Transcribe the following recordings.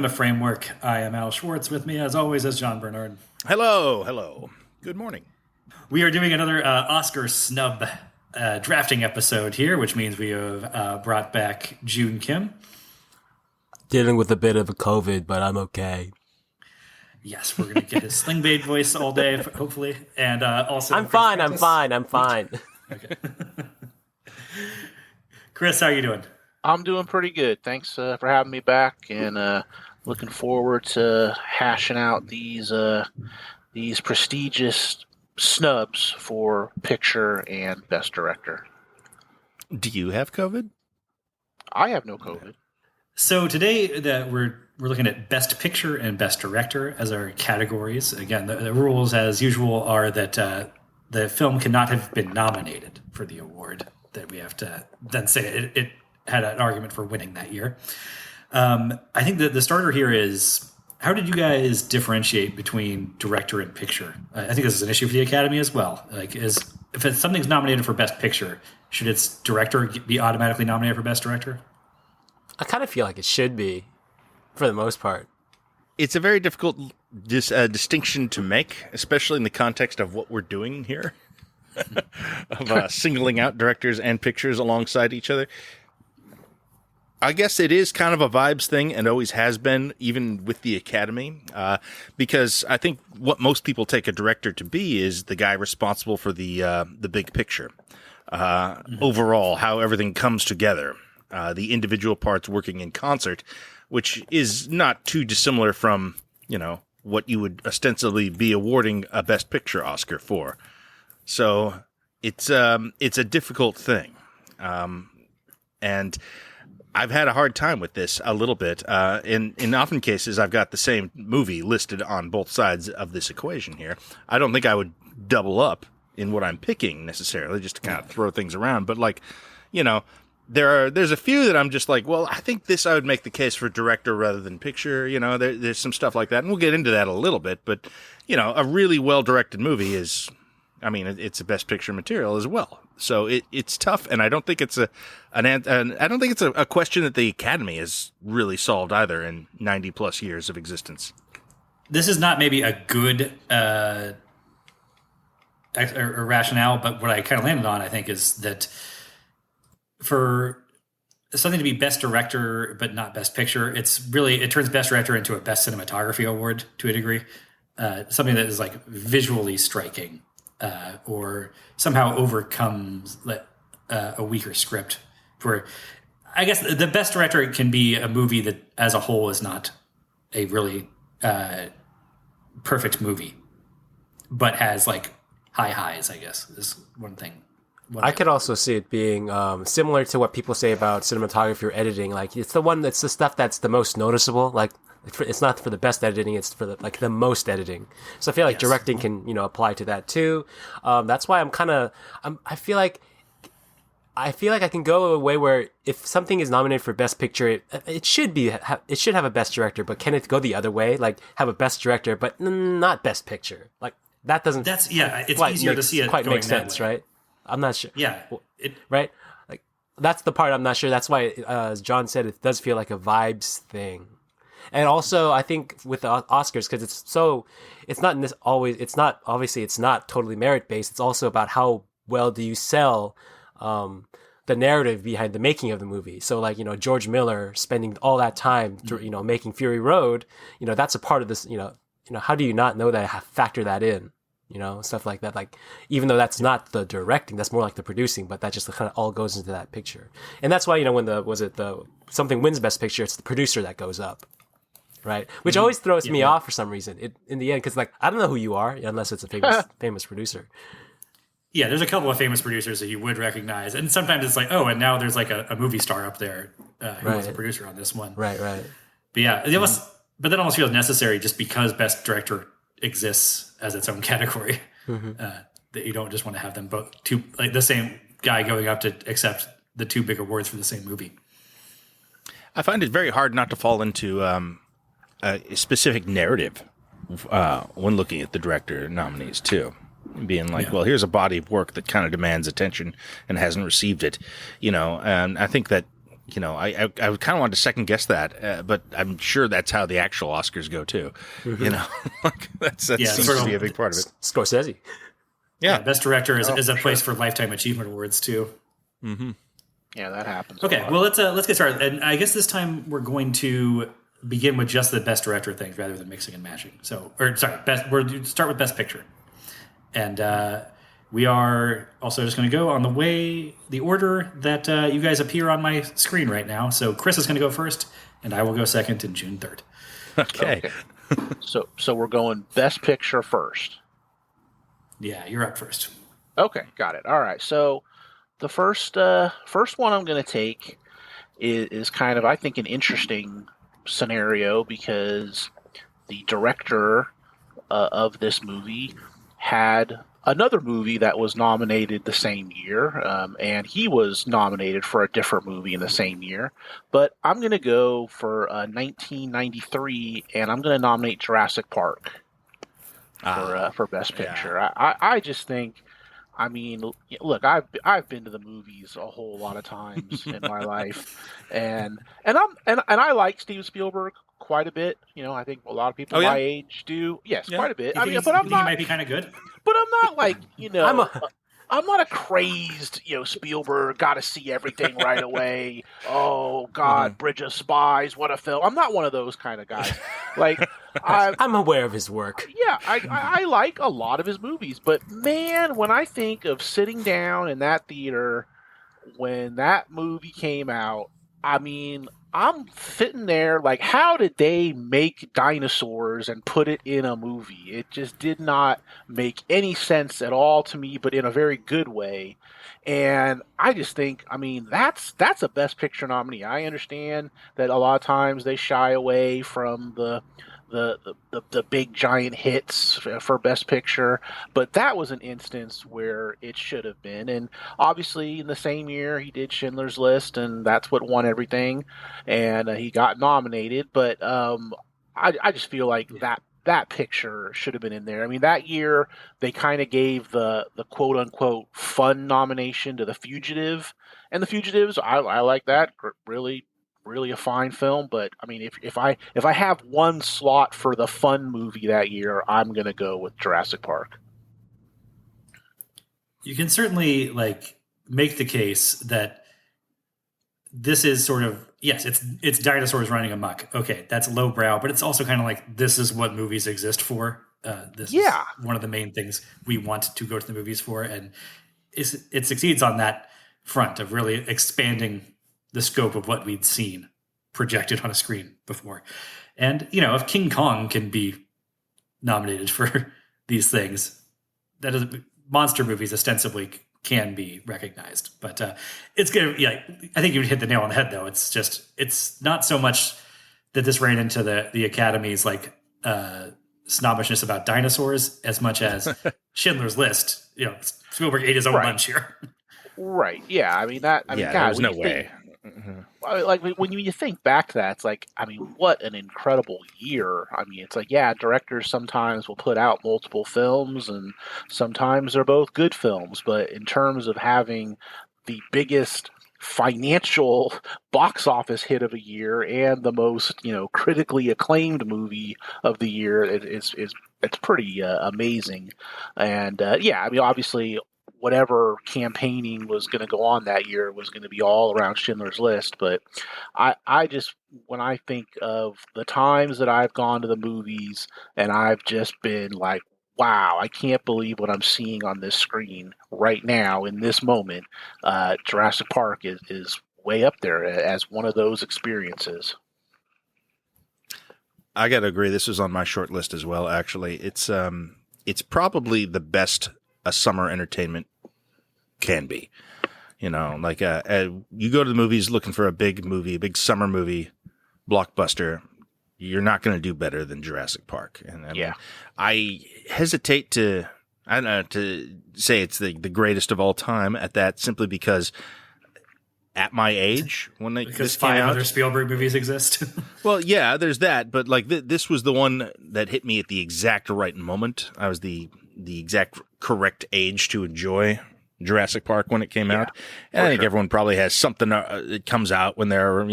the Framework. I am Al Schwartz. With me, as always, as John Bernard. Hello. Good morning. We are doing another Oscar snub drafting episode here, which means we have brought back June Kim. Dealing with a bit of a COVID, but I'm okay. Yes, we're going to get his Sling Blade voice all day, hopefully. And also... I'm fine. Okay. Chris, how are you doing? I'm doing pretty good. Thanks for having me back, and looking forward to hashing out these prestigious snubs for picture and best director. Do you have COVID? I have no COVID. So today that we're looking at best picture and best director as our categories. Again, the rules, as usual, are that the film cannot have been nominated for the award. That we have to then say it had an argument for winning that year. I think that the starter here is, how did you guys differentiate between director and picture? I think this is an issue for the Academy as well. If something's nominated for best picture, should its director be automatically nominated for best director? I kind of feel like it should be, for the most part. It's a very difficult distinction to make, especially in the context of what we're doing here, of singling out directors and pictures alongside each other. I guess it is kind of a vibes thing, and always has been, even with the Academy, because I think what most people take a director to be is the guy responsible for the big picture, overall, how everything comes together, the individual parts working in concert, which is not too dissimilar from what you would ostensibly be awarding a Best Picture Oscar for. So it's a difficult thing, and I've had a hard time with this a little bit. In often cases, I've got the same movie listed on both sides of this equation here. I don't think I would double up in what I'm picking necessarily, just to kind of throw things around. But there's a few that I'm just like, well, I think this I would make the case for director rather than picture. There's some stuff like that, and we'll get into that a little bit. But a really well-directed movie is, it's a Best Picture material as well. So it's tough, and I don't think it's a question that the Academy has really solved either in 90 plus years of existence. This is not maybe a good rationale, but what I kind of landed on, I think, is that for something to be best director but not best picture, it turns best director into a best cinematography award to a degree. Something that is like visually striking. Or somehow overcomes a weaker script. For, I guess the best director can be a movie that, as a whole, is not a really perfect movie, but has like high highs. I guess is one thing. I could also see it being similar to what people say about cinematography or editing. Like it's the stuff that's the most noticeable. Like it's not for the best editing; it's for the most editing. So I feel like directing can apply to that too. That's why I feel like I can go a way where if something is nominated for best picture, it should have a best director, but can it go the other way? Like have a best director, but not best picture. Like that doesn't. It's easier to see it quite going make sense, way. right? I'm not sure. Yeah. Right? Like that's the part I'm not sure. That's why, as John said, it does feel like a vibes thing. And also, I think with the Oscars, because it's not totally merit based. It's also about how well do you sell the narrative behind the making of the movie. So George Miller spending all that time making Fury Road, that's a part of this, how do you not know that, factor that in? Stuff like that. Like, even though that's not the directing, that's more like the producing, but that just kind of all goes into that picture. And that's why, when something wins Best Picture, it's the producer that goes up, right? Which always throws me off for some reason. In the end, because I don't know who you are unless it's a famous producer. Yeah, there's a couple of famous producers that you would recognize, and sometimes it's like, oh, and now there's like a movie star up there who was a producer on this one. Right. But yeah, but that almost feels necessary just because Best Director exists as its own category. That you don't just want to have them both the same guy going up to accept the two big awards for the same movie. I find it very hard not to fall into a specific narrative when looking at the director nominees too. Being like, well, here's a body of work that kind of demands attention and hasn't received it, and I think that I kind of wanted to second guess that, but I'm sure that's how the actual Oscars go too. Like that seems to be a big part of it. Scorsese. Yeah, Best Director is a place for Lifetime Achievement Awards too. Mm-hmm. Yeah, that happens. Okay, well let's get started, and I guess this time we're going to begin with just the Best Director things rather than mixing and matching. We'll start with Best Picture, and we are also just going to go on the order that you guys appear on my screen right now. So Chris is going to go first, and I will go second, and June third. Okay. So we're going Best Picture first. Yeah, you're up first. Okay, got it. All right. So the first one I'm going to take is kind of, I think, an interesting scenario because the director of this movie had another movie that was nominated the same year, and he was nominated for a different movie in the same year. But I'm going to go for 1993, and I'm going to nominate Jurassic Park for Best Picture. Yeah. I just think, I mean, look, I've been to the movies a whole lot of times in my life, and I like Steven Spielberg quite a bit. I think a lot of people my age do. Yes, quite a bit. But I'm not. He might be kind of good. But I'm not like I'm not a crazed, Spielberg, got to see everything right away. Oh, God, Bridge of Spies, what a film. I'm not one of those kind of guys. Like, I'm aware of his work. Yeah, I like a lot of his movies. But, man, when I think of sitting down in that theater when that movie came out, I mean, I'm sitting there like, how did they make dinosaurs and put it in a movie? It just did not make any sense at all to me, but in a very good way. And I just think, I mean, that's a Best Picture nominee. I understand that a lot of times they shy away from the big giant hits for Best Picture, but that was an instance where it should have been. And obviously in the same year he did Schindler's List, and that's what won everything, and he got nominated. But I just feel like that picture should have been in there. I mean, that year they kind of gave the quote unquote fun nomination to The Fugitive, and The Fugitives, I like that. Really a fine film, but I mean, if I have one slot for the fun movie that year, I'm gonna go with Jurassic Park. You can certainly make the case that this is sort of, yes, it's dinosaurs running amok. Okay, that's lowbrow, but it's also kind of like, this is what movies exist for. This is one of the main things we want to go to the movies for, and it succeeds on that front of really expanding the scope of what we'd seen projected on a screen before. And, if King Kong can be nominated for these things, that is, monster movies ostensibly can be recognized. But it's going to, I think you hit the nail on the head, though. It's not so much that this ran into the Academy's snobbishness about dinosaurs as much as Schindler's List. Spielberg ate his own lunch here. Right. Yeah. I mean, God, there's no way. Like when you think back to that, it's like, I mean, what an incredible year. I mean, it's like, directors sometimes will put out multiple films, and sometimes they're both good films. But in terms of having the biggest financial box office hit of a year and the most, critically acclaimed movie of the year, it's pretty amazing. And I mean, obviously, whatever campaigning was going to go on that year was going to be all around Schindler's List. But I just, when I think of the times that I've gone to the movies and I've just been like, wow, I can't believe what I'm seeing on this screen right now in this moment, Jurassic Park is way up there as one of those experiences. I got to agree. This is on my short list as well, actually. It's probably the best a summer entertainment can be. You go to the movies looking for a big movie, a big summer movie, blockbuster. You're not going to do better than Jurassic Park. And I hesitate to say it's the greatest of all time at that, simply because at my age, when because 5 other Spielberg movies exist. Well, yeah, there's that, but this was the one that hit me at the exact right moment. I was the exact correct age to enjoy Jurassic Park when it came out. And I think everyone probably has something that comes out when they're,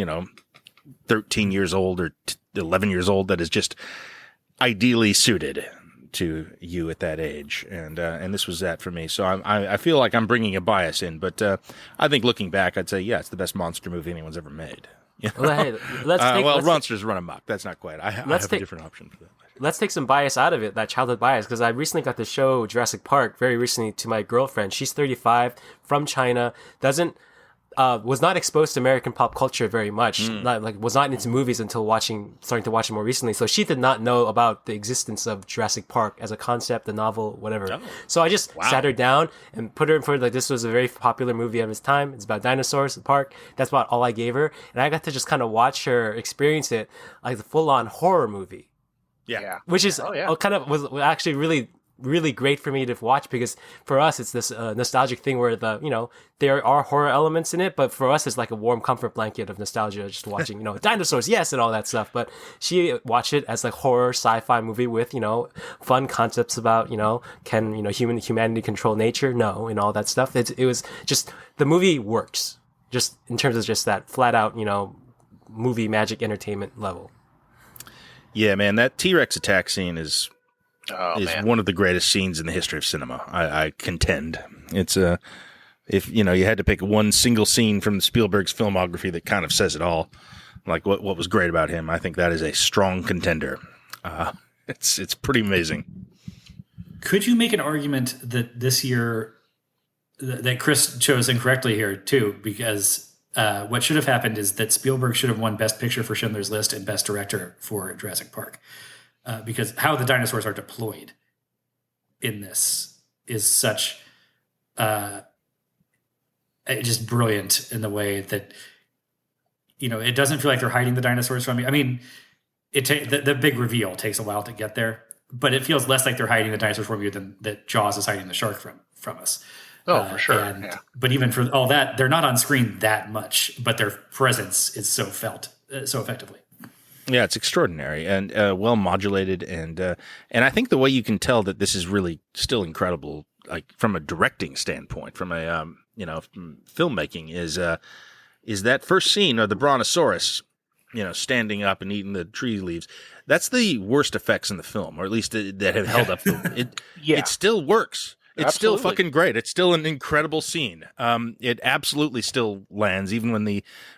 13 years old or 11 years old that is just ideally suited to you at that age. And this was that for me. So I feel like I'm bringing a bias in, but I think looking back, I'd say, yeah, it's the best monster movie anyone's ever made. Well, hey, let's Monsters Run Amok. That's not quite. I have a different option for that. Let's take some bias out of it, that childhood bias, because I recently got to show Jurassic Park very recently to my girlfriend. She's 35, from China, was not exposed to American pop culture very much. Was not into movies until starting to watch it more recently. So she did not know about the existence of Jurassic Park as a concept, the novel, whatever. Oh. So I just sat her down and put her in front of this was a very popular movie of its time. It's about dinosaurs, the park. That's about all I gave her, and I got to just kind of watch her experience it like the full-on horror movie. Yeah. Which is kind of was actually really, really great for me to watch, because for us it's this nostalgic thing where there are horror elements in it, but for us it's like a warm comfort blanket of nostalgia, just watching dinosaurs, yes, and all that stuff. But she watched it as like horror sci-fi movie with fun concepts about can humanity control nature, no, and all that stuff. It was just, the movie works just in terms of just that flat out movie magic entertainment level. Yeah, man, that T-Rex attack scene is one of the greatest scenes in the history of cinema. I contend. It's if you had to pick one single scene from Spielberg's filmography that kind of says it all, like what was great about him, I think that is a strong contender. It's pretty amazing. Could you make an argument that this year that Chris chose incorrectly here too? Because what should have happened is that Spielberg should have won Best Picture for Schindler's List and Best Director for Jurassic Park. Because how the dinosaurs are deployed in this is such just brilliant in the way that it doesn't feel like they're hiding the dinosaurs from you. I mean, the big reveal takes a while to get there, but it feels less like they're hiding the dinosaurs from you than that Jaws is hiding the shark from us. Oh, for sure. But even for all that, they're not on screen that much, but their presence is so felt so effectively. Yeah, it's extraordinary and well modulated, and I think the way you can tell that this is really still incredible, like from a directing standpoint, from a filmmaking, is that first scene of the Brontosaurus, standing up and eating the tree leaves. That's the worst effects in the film, or at least that have held up. It still works. It's Absolutely. still fucking great. It's still an incredible scene. It absolutely still lands, even when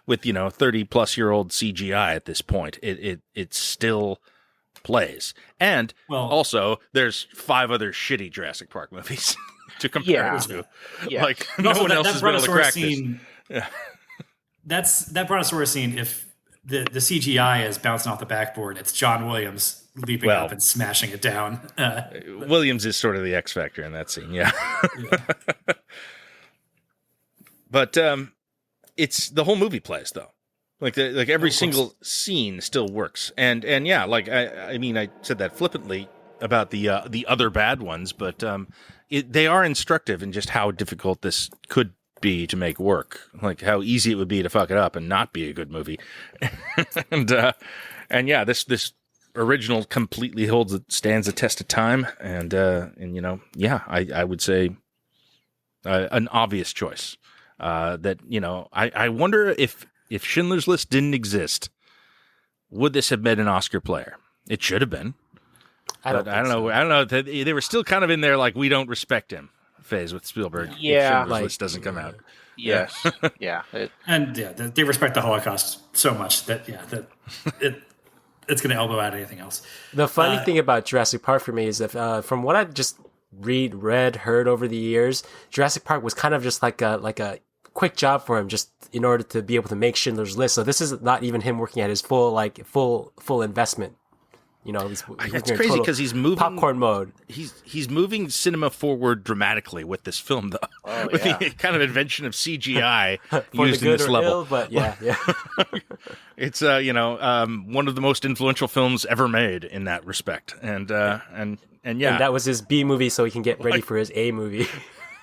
with 30-plus-year-old CGI at this point. It still plays. And also, there's 5 other shitty Jurassic Park movies to compare it to. Yeah. Like no one else has been able to crack scene, this. Yeah. That Brontosaurus scene. If the CGI is bouncing off the backboard, it's John Williams leaping up and smashing it down. Williams is sort of the X factor in that scene, yeah. But it's the whole movie plays though. Like every single scene still works, and yeah, like I mean I said that flippantly about the other bad ones, but they are instructive in just how difficult this could be to make work, like how easy it would be to fuck it up and not be a good movie, and yeah, this original completely stands the test of time, and I would say an obvious choice. That I wonder if Schindler's List didn't exist, would this have been an Oscar player? It should have been. I don't know. They were still kind of in there like we don't respect him phase with Spielberg. Yeah, if Schindler's List doesn't come out. Yes, yeah, they respect the Holocaust so much that it's going to elbow out anything else. The funny thing about Jurassic Park for me is that from what I've just heard over the years, Jurassic Park was kind of just like a quick job for him, just in order to be able to make Schindler's List. So this is not even him working at his full investment. It's crazy because he's moving popcorn mode. He's moving cinema forward dramatically with this film, though, with the kind of invention of CGI used in this level. Ill, but yeah. It's one of the most influential films ever made in that respect, and yeah, and that was his B movie, so he can get ready for his A movie.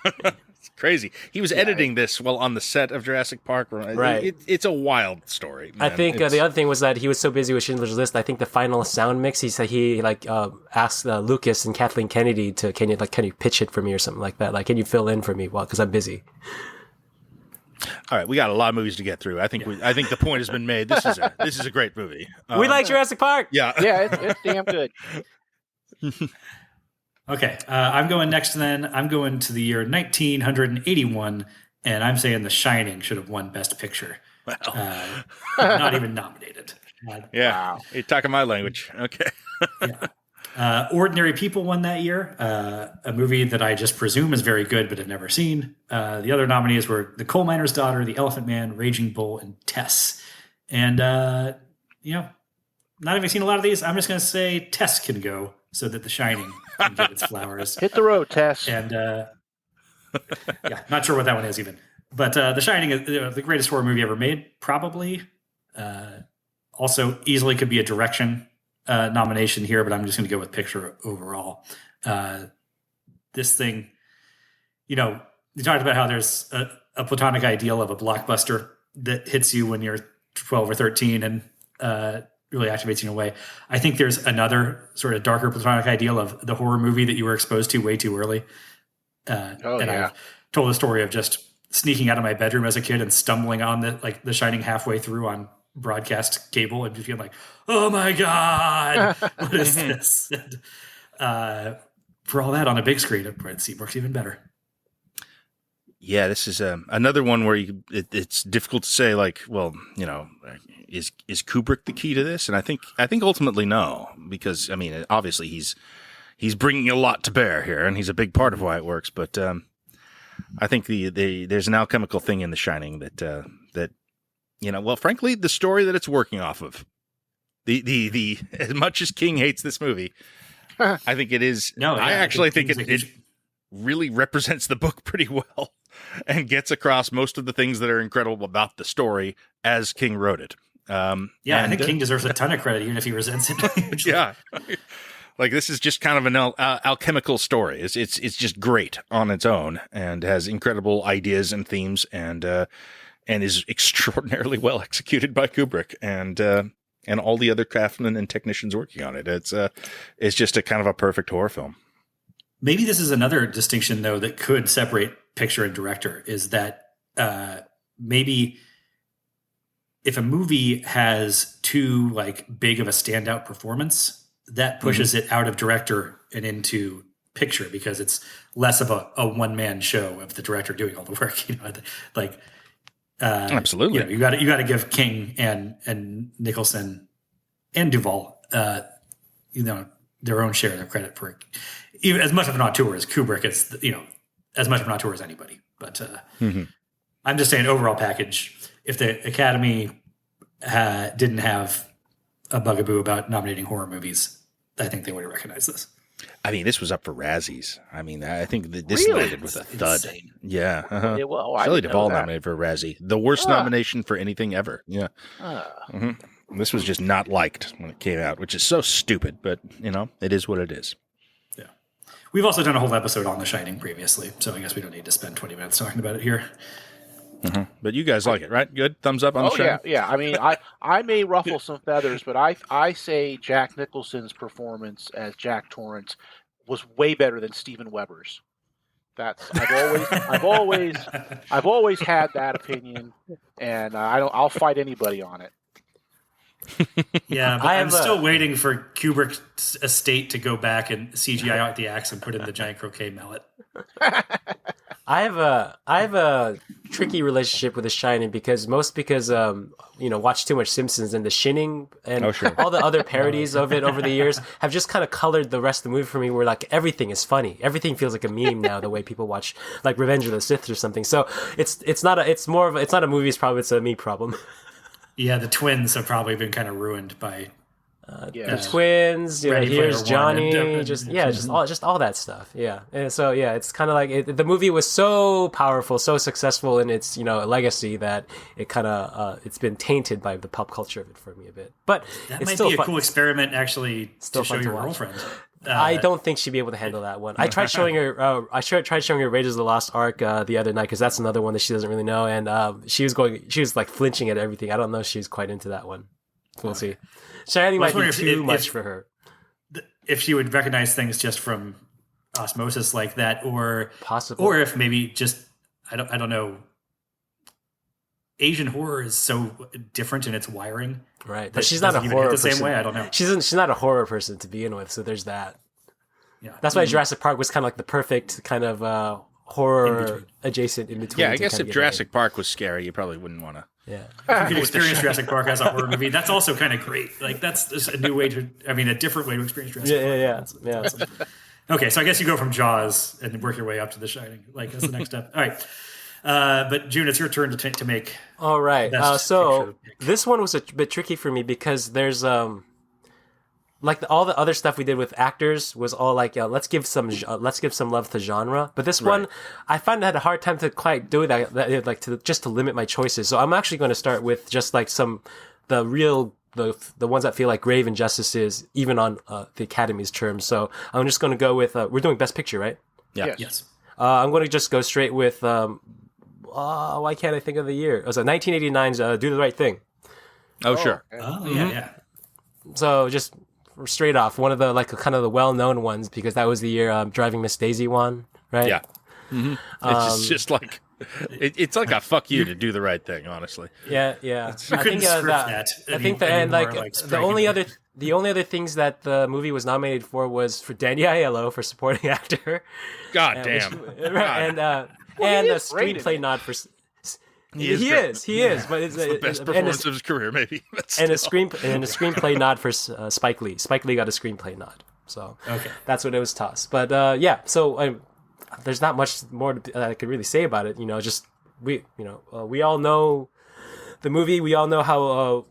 It's crazy. He was editing this while on the set of Jurassic Park. Right. It's a wild story, man. I think the other thing was that he was so busy with Schindler's List. I think the final sound mix, he said he asked Lucas and Kathleen Kennedy to can you pitch it for me or something like that. Like, can you fill in for me? Well, because I'm busy. All right, we got a lot of movies to get through. I think the point has been made. This is a great movie. We like Jurassic Park. Yeah, Yeah, it's damn good. Okay, I'm going next then. I'm going to the year 1981, and I'm saying The Shining should have won Best Picture. Wow. Not even nominated. Yeah, Wow. you're talking my language. Okay. Yeah. Ordinary People won that year, a movie that I just presume is very good but have never seen. The other nominees were The Coal Miner's Daughter, The Elephant Man, Raging Bull, and Tess. And, not having seen a lot of these, I'm just going to say Tess can go so that The Shining can get its flowers. Hit the road, Tess. And, not sure what that one is even. But The Shining is the greatest horror movie ever made, probably. Also, easily could be a direction nomination here, but I'm just going to go with picture overall. This thing, you talked about how there's a platonic ideal of a blockbuster that hits you when you're 12 or 13 and really activates you in a way. I think there's another sort of darker platonic ideal of the horror movie that you were exposed to way too early. I've told the story of just sneaking out of my bedroom as a kid and stumbling on the Shining halfway through on broadcast cable and just being like, oh my God, what is this? And, for all that on a big screen, it works even better. Yeah, this is another one where it's difficult to say, is Kubrick the key to this? And I think ultimately no, because obviously he's bringing a lot to bear here, and he's a big part of why it works. But I think there's an alchemical thing in The Shining that frankly, the story that it's working off of, the as much as King hates this movie, I think it is. No, yeah, I actually think it really represents the book pretty well and gets across most of the things that are incredible about the story as King wrote it. I think King deserves a ton of credit, even if he resents it. Yeah. Like, this is just kind of an alchemical story. It's just great on its own and has incredible ideas and themes and is extraordinarily well executed by Kubrick and all the other craftsmen and technicians working on it. It's just a kind of a perfect horror film. Maybe this is another distinction, though, that could separate picture and director, is that maybe if a movie has too big of a standout performance, that pushes it out of director and into picture, because it's less of a one-man show of the director doing all the work. Absolutely. You got to give King and Nicholson and Duvall, their own share of credit for it. Even as much of an auteur as Kubrick is, as much of an auteur as anybody. But I'm just saying, overall package, if the Academy didn't have a bugaboo about nominating horror movies, I think they would have recognized this. This was up for Razzies. I think that this Really? landed with a thud. Insane. Yeah. Uh-huh. Yeah, well, I Shelley didn't know Duvall that. nominated for a Razzie. The worst nomination for anything ever. Yeah. This was just not liked when it came out, which is so stupid, but, it is what it is. Yeah. We've also done a whole episode on The Shining previously, so I guess we don't need to spend 20 minutes talking about it here. But you guys like it, right? Good? Thumbs up on the show? Yeah. I may ruffle some feathers, but I say Jack Nicholson's performance as Jack Torrance was way better than Steven Weber's. I've always had that opinion, and I'll fight anybody on it. Yeah, but I'm still waiting for Kubrick's estate to go back and CGI out the axe and put in the giant croquet mallet. I have a tricky relationship with The Shining because watched too much Simpsons, and The Shining and all the other parodies of it over the years have just kind of colored the rest of the movie for me, where everything is funny. Everything feels like a meme now, the way people watch Revenge of the Sith or something. So it's not a movie, it's a me problem. Yeah, the twins have probably been kind of ruined by the twins. Here's Johnny. Just all that stuff. Yeah, and so it's kind of the movie was so powerful, so successful in its legacy that it kind of it's been tainted by the pop culture of it for me a bit. But that it's might still be a fun. cool experiment, actually, Still to show fun to your watch. girlfriend. I don't think she'd be able to handle that one. I tried showing her. Tried showing her Raiders of the Lost Ark the other night because that's another one that she doesn't really know, and she was like flinching at everything. I don't know if she's quite into that one. We'll see. Shining might be too much for her. If she would recognize things just from osmosis like that, or possibly, or if maybe just I don't know. Asian horror is so different in its wiring, right? But she's not a horror person. The same way, I don't know. She's not a horror person to begin with, so there's that. Yeah, that's why Jurassic Park was kind of like the perfect kind of horror adjacent in between. Yeah, I guess if Jurassic Park was scary, you probably wouldn't want to. Yeah, if you could experience Jurassic Park as a horror movie, that's also kind of great. Like that's just a new way a different way to experience Jurassic Park. Yeah. Awesome. Okay, so I guess you go from Jaws and work your way up to The Shining. Like that's the next step. All right. But June, it's your turn to make. All right. So this one was a bit tricky for me because there's like all the other stuff we did with actors was all like let's give some love to genre. But this one, I find I had a hard time to quite do that like to limit my choices. So I'm actually going to start with just like the ones that feel like grave injustices, even on the Academy's terms. So I'm just going to go with we're doing Best Picture, right? Yeah. Yes. I'm going to just go straight with. Why can't I think of the year? It was 1989's Do the Right Thing. Oh, sure. Okay. Oh, yeah. So just straight off, one of the like kind of the well-known ones because that was the year Driving Miss Daisy won, right? Yeah. Mm-hmm. It's just like it's like a fuck you to do the right thing, honestly. Yeah. I think that. I think that, and like the only other things that the movie was nominated for was for Danny Aiello for supporting actor. God damn. And a screenplay nod for. He is, but it's the best performance of his career, maybe. And a screenplay nod for Spike Lee. Spike Lee got a screenplay nod, so that's what it was tossed. But so there's not much more that I could really say about it. Just we all know the movie. We all know how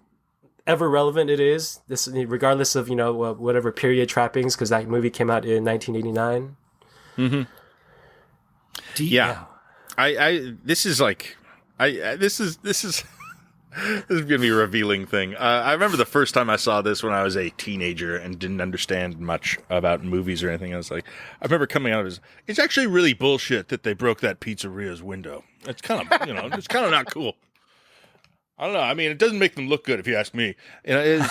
ever relevant it is. This, regardless of whatever period trappings, because that movie came out in 1989. Mm-hmm. Yeah. This is gonna be a revealing thing. I remember the first time I saw this when I was a teenager and didn't understand much about movies or anything. I remember coming out of it's actually really bullshit that they broke that pizzeria's window. It's kind of it's kind of not cool. I don't know. I mean, it doesn't make them look good if you ask me. It's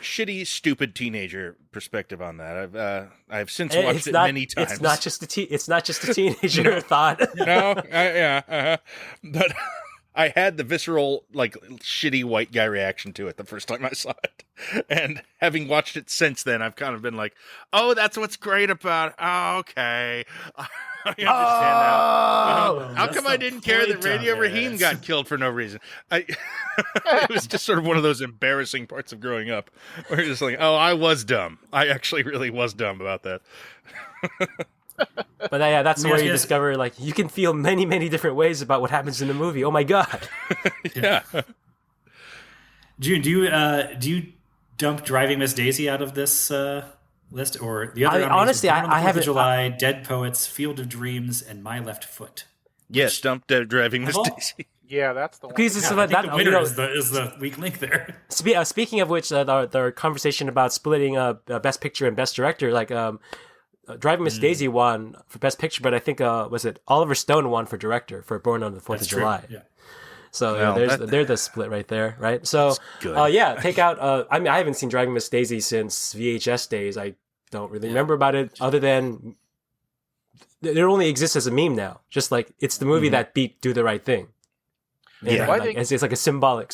shitty, stupid teenager perspective on that. I've since watched it many times. It's not just a teenager thought. No, but I had the visceral, like, shitty white guy reaction to it the first time I saw it, and having watched it since then, I've kind of been like, "Oh, that's what's great about it. Oh, okay." I understand now. How come I didn't care that Radio Raheem got killed for no reason? It was just sort of one of those embarrassing parts of growing up where you're just like, oh, I was dumb. I actually really was dumb about that. But that's where you discover, like, you can feel many, many different ways about what happens in the movie. Oh my god! Yeah. June, do you dump Driving Miss Daisy out of this list, or the other? Honestly, I haven't. July, Dead Poets, Field of Dreams, and My Left Foot. Yes, dump Driving Miss Daisy. Yeah, that's the one. The winner is the weak link there. Speaking of which, the conversation about splitting Best Picture and Best Director, like Driving Miss Daisy won for Best Picture, but I think was it Oliver Stone won for Director for Born on the 4th of July. Yeah. So there's the split right there, right? So take out. I mean, I haven't seen Driving Miss Daisy since VHS days. I don't really remember about it, other than it only exists as a meme now. Just like it's the movie that beat Do the Right Thing. It's like a symbolic,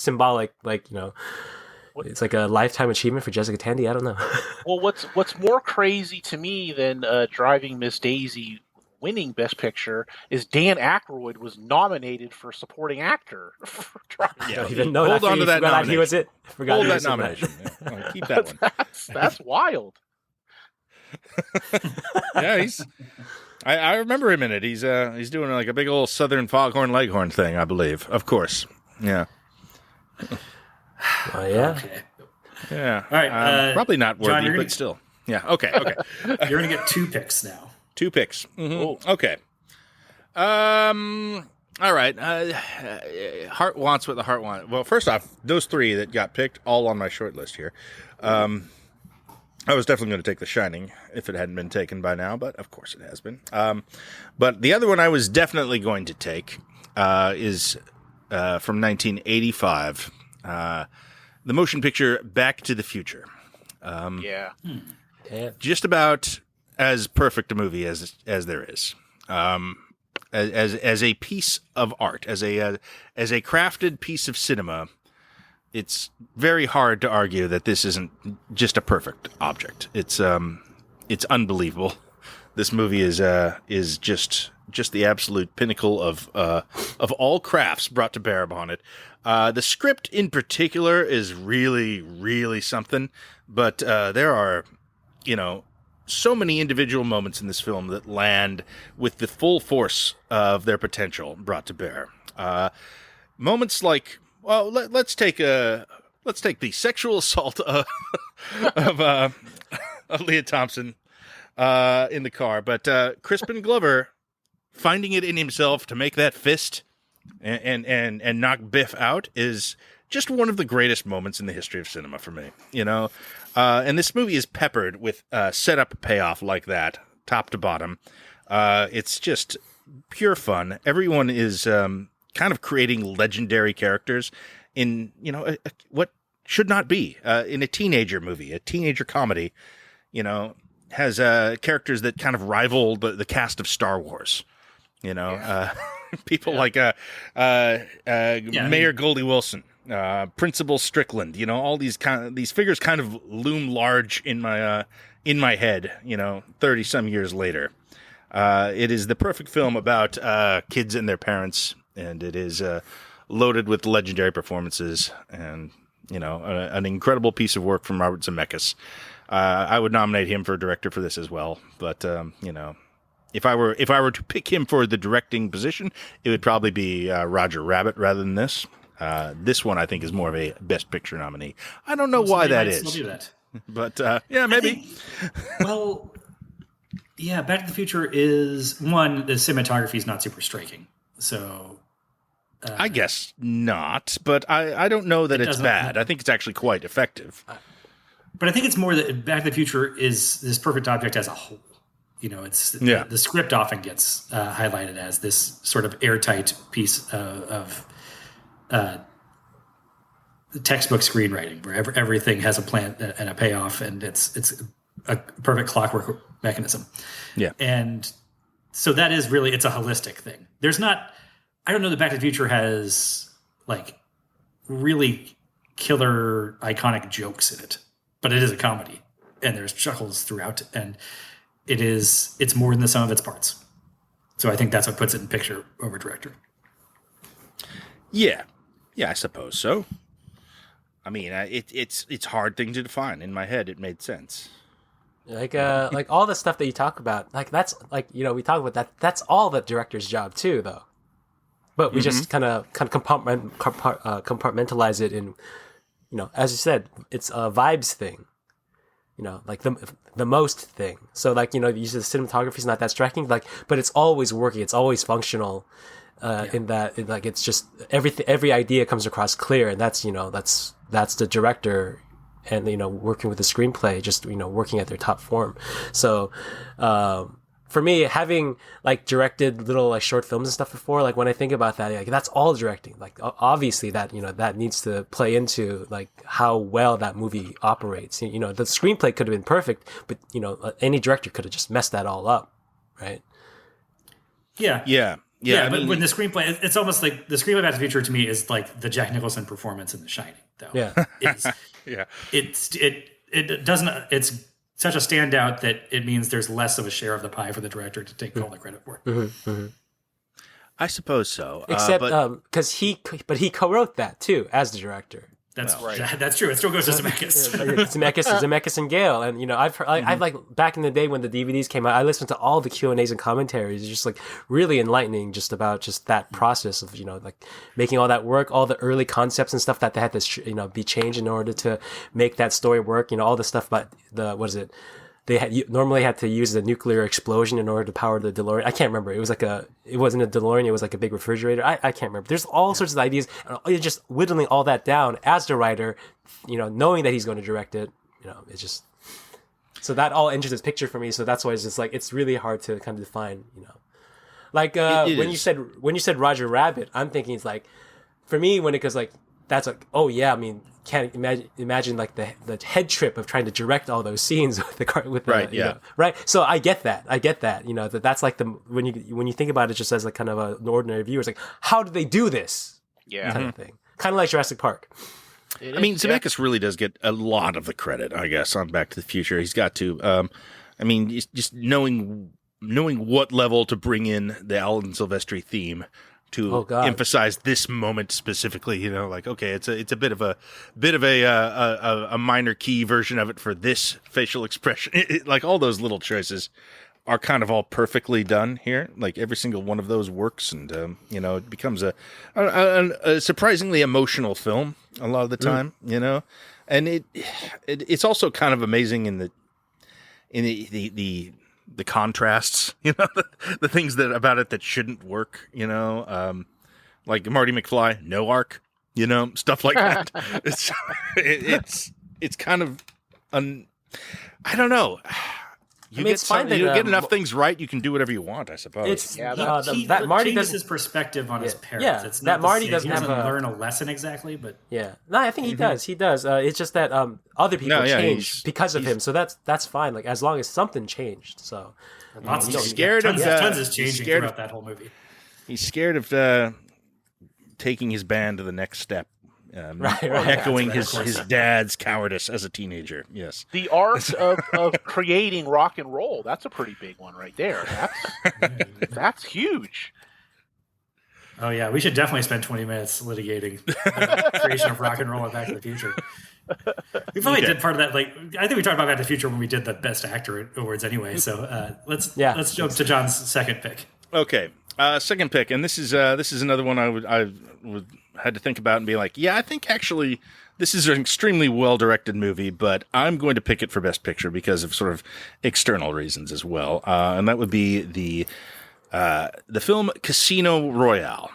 like it's like a lifetime achievement for Jessica Tandy. I don't know. Well, what's more crazy to me than Driving Miss Daisy winning Best Picture is Dan Aykroyd was nominated for supporting actor. Hold on to that nomination. He was it. Hold that nomination. Yeah. Keep that one. That's wild. Yeah, I remember him in it. He's doing like a big old Southern Foghorn Leghorn thing, I believe. Of course. Yeah. Yeah. Okay. Yeah. All right. Probably not worthy, John, but still. Yeah. Okay. You're going to get 2 picks now. 2 picks. Mm-hmm. Okay. All right. Heart wants what the heart wants. Well, first off, those 3 that got picked, all on my short list here. I was definitely going to take The Shining if it hadn't been taken by now, but of course it has been. But the other one I was definitely going to take is from 1985, the motion picture Back to the Future. Yeah. Yeah. Just about as perfect a movie as there is. As a piece of art, as a crafted piece of cinema, it's very hard to argue that this isn't just a perfect object. It's unbelievable. This movie is just the absolute pinnacle of all crafts brought to bear upon it. The script in particular is really, really something, but there are, so many individual moments in this film that land with the full force of their potential brought to bear. Moments like, well, let's take the sexual assault of Leah Thompson in the car, but Crispin Glover finding it in himself to make that fist and knock Biff out is just one of the greatest moments in the history of cinema for me. And this movie is peppered with setup payoff like that, top to bottom. It's just pure fun. Everyone is kind of creating legendary characters in, what should not be in a teenager movie, a teenager comedy, has characters that kind of rival the cast of Star Wars, people like Mayor Goldie Wilson, Principal Strickland, all these figures kind of loom large in my head, 30 some years later. It is the perfect film about kids and their parents, and it is loaded with legendary performances and, an incredible piece of work from Robert Zemeckis. I would nominate him for director for this as well, but if I were to pick him for the directing position, it would probably be Roger Rabbit rather than this. This one I think is more of a Best Picture nominee. I don't know why that is, do that. but yeah, maybe. Back to the Future is one. The cinematography is not super striking, so I guess not. But I don't know that it's bad. I think it's actually quite effective. But I think it's more that Back to the Future is this perfect object as a whole. The script often gets highlighted as this sort of airtight piece of textbook screenwriting, where everything has a plan and a payoff, and it's a perfect clockwork mechanism. Yeah, and so that is really, it's a holistic thing. There's not, I don't know that Back to the Future has like really killer iconic jokes in it, but it is a comedy, and there's chuckles throughout, and it's more than the sum of its parts. So I think that's what puts it in picture over director. Yeah, I suppose so. I mean, it's hard thing to define. In my head, it made sense. Like all the stuff that you talk about, like that's like, we talk about that. That's all the director's job too, though. But we just kind of compartmentalize it in, as you said, it's a vibes thing. Like the most thing. So like, you said the cinematography is not that striking, like, but it's always working. It's always functional. In that, like, it's just every idea comes across clear, and that's the director, and working with the screenplay, just working at their top form. So for me, having like directed little like short films and stuff before, like when I think about that, like that's all directing. Like obviously that that needs to play into like how well that movie operates. The screenplay could have been perfect, but any director could have just messed that all up, right? Yeah, but when the screenplay, it's almost like the screenplay Back to the Future to me is like the Jack Nicholson performance in The Shining, though. Yeah, it doesn't. It's such a standout that it means there's less of a share of the pie for the director to take all the credit for. I suppose so. Except because he co-wrote that too as the director. That's right. That's true. It still goes to Zemeckis. Zemeckis and Gale, and I've heard, I've like back in the day when the DVDs came out, I listened to all the Q&As and commentaries. It's just like really enlightening, just about just that process of like making all that work, all the early concepts and stuff that they had to be changed in order to make that story work. All the stuff about they normally had to use the nuclear explosion in order to power the DeLorean. I can't remember. It wasn't a DeLorean. It was like a big refrigerator. I can't remember. There's all sorts of ideas. And you're just whittling all that down as the writer, knowing that he's going to direct it. It's just. So that all enters this picture for me. So that's why it's just like it's really hard to kind of define, Like when you said Roger Rabbit, I'm thinking it's like, for me when it goes like that's like, oh yeah, I mean, can't imagine like the head trip of trying to direct all those scenes with the car with the, Right, yeah. right. So I get that, that's like when you think about it just as like kind of an ordinary viewer, it's like, how did they do this? Yeah. Kind of thing. Kind of like Jurassic Park. I mean, Zemeckis really does get a lot of the credit, I guess, on Back to the Future. He's got to. I mean, just knowing what level to bring in the Alan Silvestri theme to emphasize this moment specifically, like, okay, it's a bit of a minor key version of it for this facial expression. Like all those little choices are kind of all perfectly done here. Like every single one of those works, and it becomes a surprisingly emotional film a lot of the time. And it's also kind of amazing in the contrasts, the things that about it that shouldn't work, like Marty McFly, no arc, stuff like that. It's kind of I don't know. It's fine that you get enough things right, you can do whatever you want, I suppose. That Marty changes his perspective on his parents. Yeah, it's that not Marty he doesn't learn a lesson exactly, but yeah, no, I think he does. He does. It's just that other people changed because of him, so that's fine. Like as long as something changed. So he's scared of tons is changing throughout that whole movie. He's scared of taking his band to the next step. Echoing his dad's cowardice as a teenager. Yes. The art of creating rock and roll, that's a pretty big one right there. That's huge. Oh yeah, we should definitely spend 20 minutes litigating the creation of rock and roll and Back to the Future. We probably did part of that. Like, I think we talked about Back to the Future when we did the Best Actor awards anyway. So let's jump to John's second pick. Okay, second pick, and this is another one I had to think about and be like, yeah, I think actually this is an extremely well-directed movie, but I'm going to pick it for Best Picture because of sort of external reasons as well, and that would be the film Casino Royale.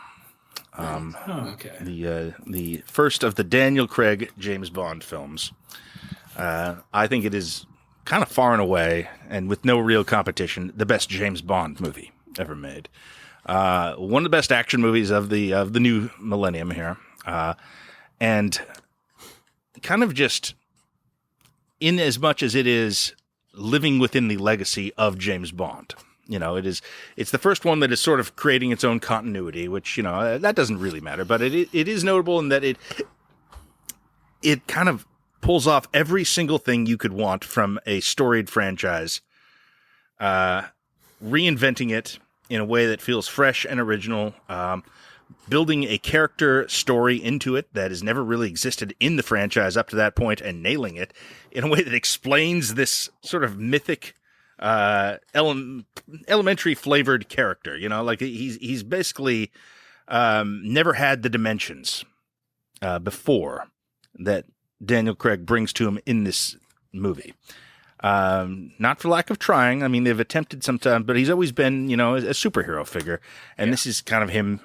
The first of the Daniel Craig James Bond films. I think it is kind of far and away, and with no real competition, the best James Bond movie ever made. One of the best action movies of the new millennium here, and kind of just in as much as it is living within the legacy of James Bond. It's the first one that is sort of creating its own continuity, which that doesn't really matter, but it is notable in that it kind of pulls off every single thing you could want from a storied franchise, reinventing it in a way that feels fresh and original, building a character story into it that has never really existed in the franchise up to that point, and nailing it in a way that explains this sort of mythic, elementary flavored character. Like he's basically never had the dimensions before that Daniel Craig brings to him in this movie. Not for lack of trying. I mean, they've attempted sometimes, but he's always been, a superhero figure. And this is kind of him,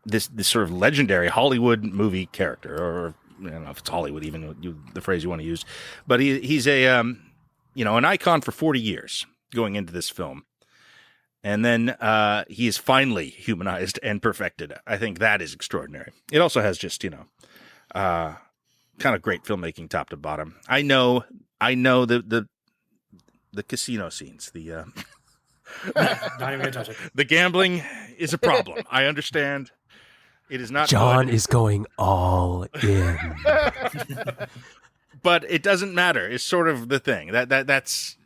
this sort of legendary Hollywood movie character, or I don't know if it's Hollywood, even the phrase you want to use. But he's an icon for 40 years going into this film. And then he is finally humanized and perfected. I think that is extraordinary. It also has just, kind of great filmmaking top to bottom. I know the casino scenes, not even gonna touch it. The gambling is a problem. I understand. It is not. John good. is going all in, but it doesn't matter. It's sort of the thing that's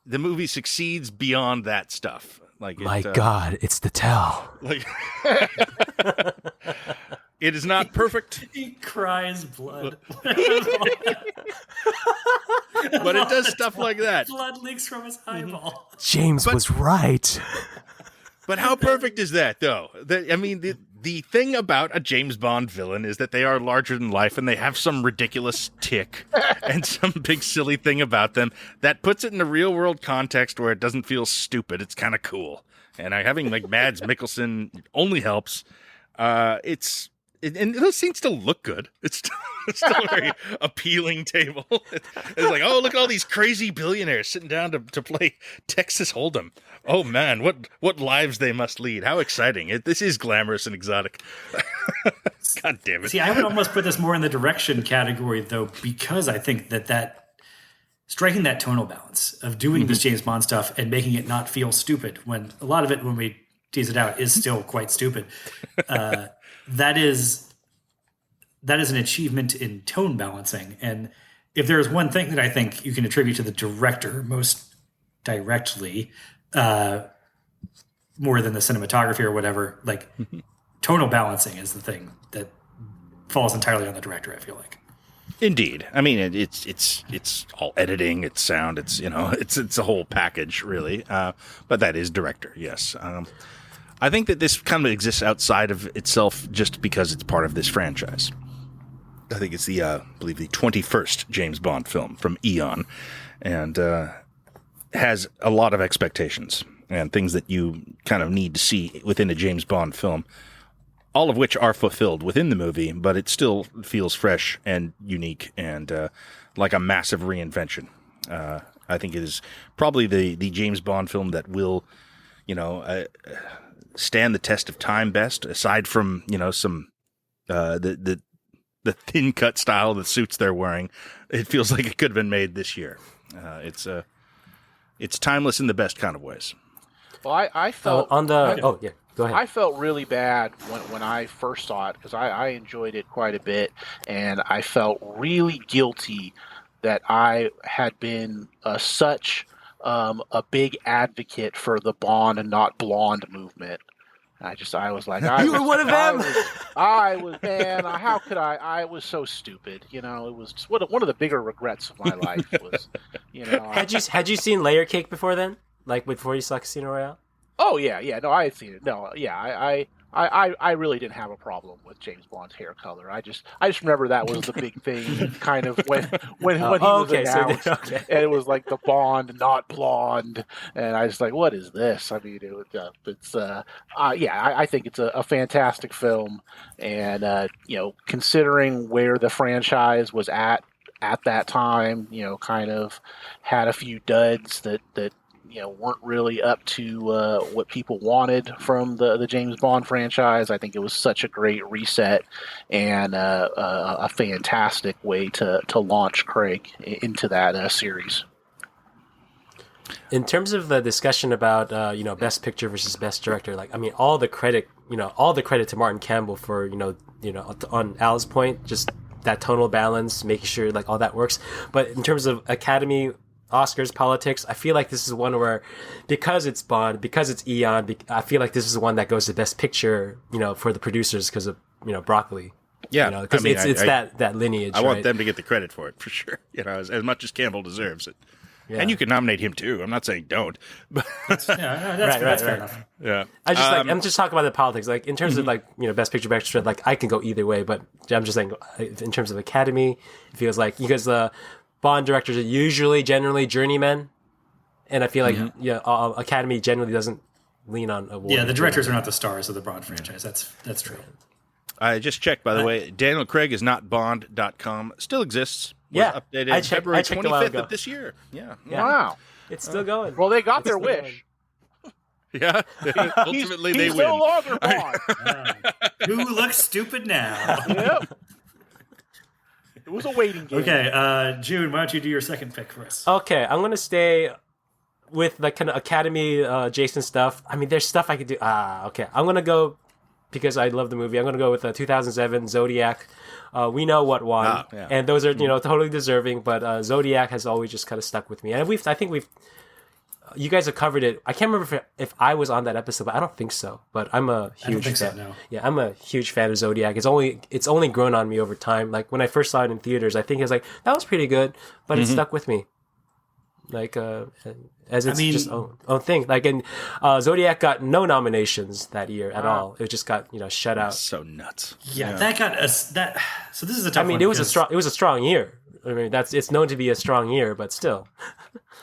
the movie succeeds beyond that stuff. Like, my God, it's the tell. Like, it is not perfect. He cries blood. But it does stuff like that. Blood leaks from his eyeball. James was right. But how perfect is that, though? The thing about a James Bond villain is that they are larger than life, and they have some ridiculous tick and some big silly thing about them that puts it in a real world context where it doesn't feel stupid. It's kind of cool. And having like Mads Mikkelsen only helps. It's and those scenes still look good. It's still a very appealing table. It's like, oh, look at all these crazy billionaires sitting down to play Texas Hold'em. Oh man, what lives they must lead. How exciting. This is glamorous and exotic. God damn it. See, I would almost put this more in the direction category, though, because I think that striking that tonal balance of doing this James Bond stuff and making it not feel stupid, when a lot of it, when we tease it out, is still quite stupid. That is an achievement in tone balancing. And if there is one thing that I think you can attribute to the director most directly, more than the cinematography or whatever, like tonal balancing is the thing that falls entirely on the director, I feel like. Indeed. I mean, it's all editing, it's sound, it's a whole package, really. But that is director, yes. I think that this kind of exists outside of itself just because it's part of this franchise. I think it's I believe the 21st James Bond film from Eon, and has a lot of expectations and things that you kind of need to see within a James Bond film, all of which are fulfilled within the movie, but it still feels fresh and unique and like a massive reinvention. I think it is probably the James Bond film that will, stand the test of time best, aside from some the thin cut style of the suits they're wearing. It feels like it could have been made this year. It's timeless in the best kind of ways. Well, I felt on the go ahead. I felt really bad when I first saw it because I enjoyed it quite a bit, and I felt really guilty that I had been such a big advocate for the Bond and not blonde movement. I was like, you were one of them. I was, man. How could I? I was so stupid. It was just one of the bigger regrets of my life was, Had you seen Layer Cake before then? Like before you saw Casino Royale? Oh yeah. No, I had seen it. No, yeah, I really didn't have a problem with James Bond's hair color. I just remember that was the big thing, kind of when he was announced, and it was like the Bond, not blonde, and I was like, what is this? I mean, I think it's a fantastic film, and considering where the franchise was at that time, kind of had a few duds that weren't really up to what people wanted from the James Bond franchise. I think it was such a great reset and a fantastic way to launch Craig into that series. In terms of the discussion about best picture versus best director, all the credit to Martin Campbell for on Al's point, just that tonal balance, making sure like all that works. But in terms of Academy Oscars politics, I feel like this is one where, because it's Bond, because it's Eon, I feel like this is the one that goes to Best Picture, for the producers because of Broccoli. Yeah, because it's that lineage. I want them to get the credit for it for sure. As much as Campbell deserves it. Yeah. And you can nominate him too. I'm not saying don't, but that's fair enough. Yeah, I'm just talking about the politics. Like in terms of Best Picture, Best Director, like I can go either way. But I'm just saying, in terms of Academy, it feels like because the Bond directors are generally journeymen, and I feel like Academy generally doesn't lean on awards. Yeah, the directors are not the stars of the Bond franchise. That's true. I just checked, by the way. Daniel Craig is not Bond.com. Still exists. Was updated February 25th of this year. Yeah. Wow. It's still going. Well, they got their wish. Yeah. Ultimately, they he's win. no longer Bond. Who looks stupid now? Yep. It was a waiting game. Okay, June, why don't you do your second pick for us? Okay, I'm going to stay with the kind of Academy Jason stuff. I mean, there's stuff I could do. Okay. I'm going to go, because I love the movie, I'm going to go with 2007 Zodiac. We know what won. Yeah. And those are, totally deserving, but Zodiac has always just kind of stuck with me. And I think you guys have covered it. I can't remember if I was on that episode, but I don't think so. But I'm a huge fan. So, no. Yeah, I'm a huge fan of Zodiac. It's only grown on me over time. Like when I first saw it in theaters, I think it was like, that was pretty good, but it stuck with me. Like as it's just own thing. Like in Zodiac got no nominations that year at all. It just got shut out. So nuts. Yeah, that got us that. So this is a tough. I mean, one it was a strong year. I mean, it's known to be a strong year, but still.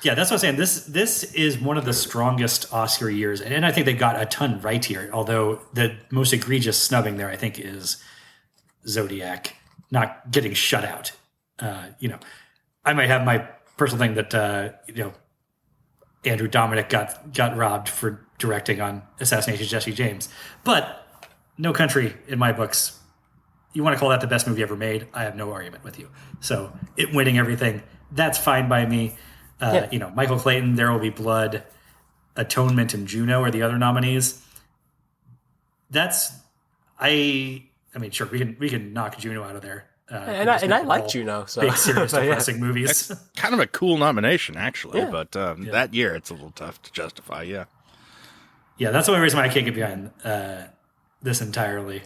Yeah, that's what I'm saying. This is one of the strongest Oscar years, and I think they got a ton right here. Although the most egregious snubbing there, I think, is Zodiac not getting shut out. I might have my personal thing that Andrew Dominic got robbed for directing on Assassination of Jesse James, but No Country in my books. You want to call that the best movie ever made? I have no argument with you. So it winning everything, that's fine by me. Michael Clayton, There Will Be Blood, Atonement, and Juno are the other nominees. Sure, we can knock Juno out of there. I like Juno. So big, serious, depressing movies. That's kind of a cool nomination, actually. Yeah. But that year, it's a little tough to justify. Yeah. Yeah, that's the only reason why I can't get behind this entirely.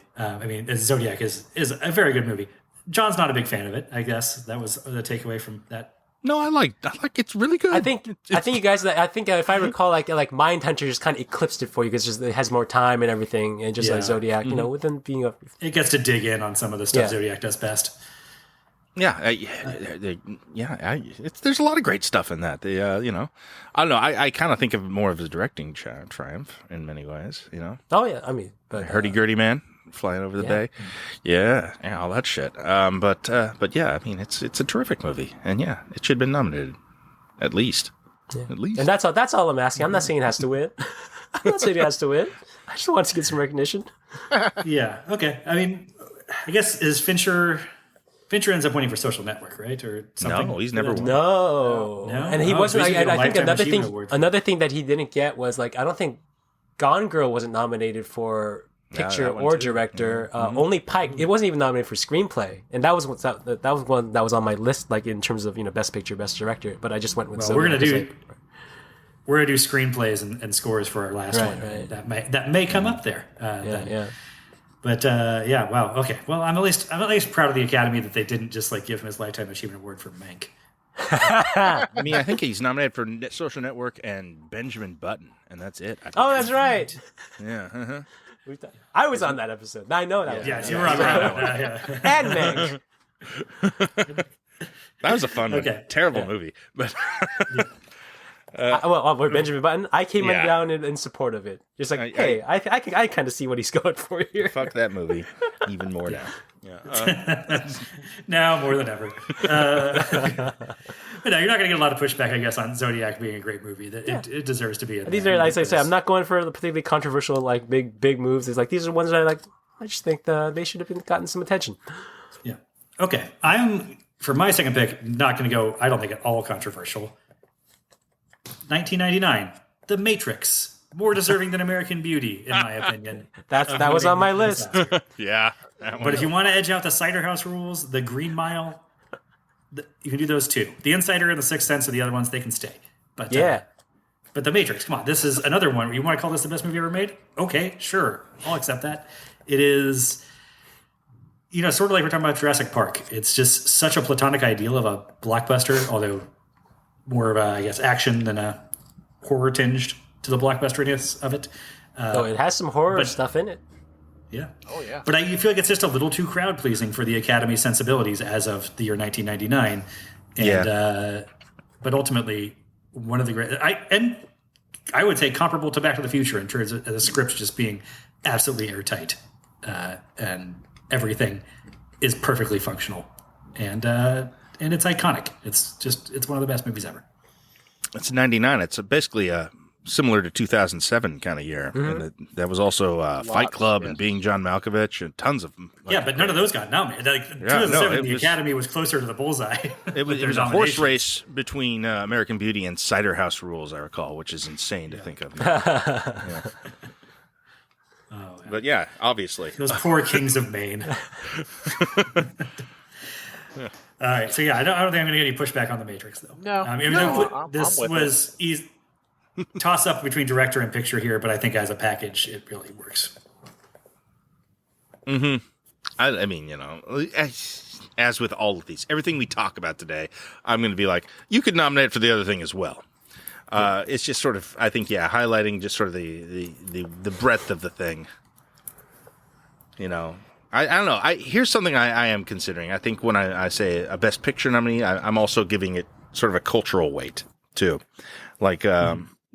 Zodiac is a very good movie. John's not a big fan of it. I guess that was the takeaway from that. No, I like it's really good. I think you guys. I think if I recall, like Mindhunter just kind of eclipsed it for you because it has more time and everything, and just like Zodiac, within being it gets to dig in on some of the stuff Zodiac does best. Yeah, there's a lot of great stuff in that. I don't know. I kind of think of it more of a directing triumph in many ways. Oh yeah, I mean, but Hurdy-gurdy man flying over the bay, yeah, all that shit. But yeah, I mean, it's a terrific movie, and yeah, it should have been nominated, at least. At least. And that's all I'm asking. I'm not saying it has to win. I'm not saying it has to win. I just want to get some recognition. Yeah. Okay. I mean, I guess is Fincher ends up winning for Social Network, right? Or something? No, he's never won. No. And he wasn't. So I think another thing that he didn't get was I don't think Gone Girl wasn't nominated for picture or director. Only Pike. It wasn't even nominated for screenplay, and that was one that was on my list, in terms of best picture, best director. But I just went with. Well, we're gonna do screenplays and scores for our last one. Right. That may come up there. Yeah. But wow. Okay. Well, I'm at least proud of the Academy that they didn't just give him his Lifetime Achievement Award for Mank. I mean, I think he's nominated for Social Network and Benjamin Button, and that's it. That's right. Yeah. Uh-huh. I was on that episode. I know that. Yeah, you were on that one. And Mank. That was a fun one. Terrible movie, but. With Benjamin Button, I came down in support of it. Just I kind of see what he's going for here. Fuck that movie, even more now. Yeah, now more than ever. But no, you're not going to get a lot of pushback, I guess, on Zodiac being a great movie. It deserves to be. These are, as I say, I'm not going for the particularly controversial, big moves. It's these are ones that I just think they should have gotten some attention. Yeah. Okay. I'm for my second pick not going to go. I don't think at all controversial. 1999, The Matrix, more deserving than American Beauty, in my opinion. That was on my list. Yeah. But if you want to edge out the Cider House rules, The Green Mile, you can do those too. The Insider and The Sixth Sense are the other ones, they can stay. But but The Matrix, come on, this is another one. You want to call this the best movie ever made? Okay, sure, I'll accept that. It is, sort of like we're talking about Jurassic Park. It's just such a platonic ideal of a blockbuster, although more of I guess, action than a horror tinged to the blockbusteriness of it. It has some horror stuff in it. Yeah. Oh, yeah. But I feel like it's just a little too crowd pleasing for the Academy sensibilities as of the year 1999. And, but ultimately, one of the great, I would say comparable to Back to the Future in terms of the scripts just being absolutely airtight. And everything is perfectly functional. And it's iconic. It's one of the best movies ever. It's 99. It's basically similar to 2007 kind of year. Mm-hmm. And that was also Fight Club and Being John Malkovich and tons of them. But none of those got nominated. 2007, the Academy was closer to the bullseye. It was a horse race between American Beauty and Cider House Rules, I recall, which is insane to think of now. Yeah. But yeah, obviously. Those poor kings of Maine. All right, so I don't think I'm going to get any pushback on The Matrix, though. No, this was easy. Toss up between director and picture here, but I think as a package, it really works. Mm-hmm. I mean, as with all of these, everything we talk about today, I'm going to be like, you could nominate for the other thing as well. It's just sort of, I think, highlighting just sort of the breadth of the thing. I don't know. Here's something I am considering. I think when I say a Best Picture nominee, I'm also giving it sort of a cultural weight, too.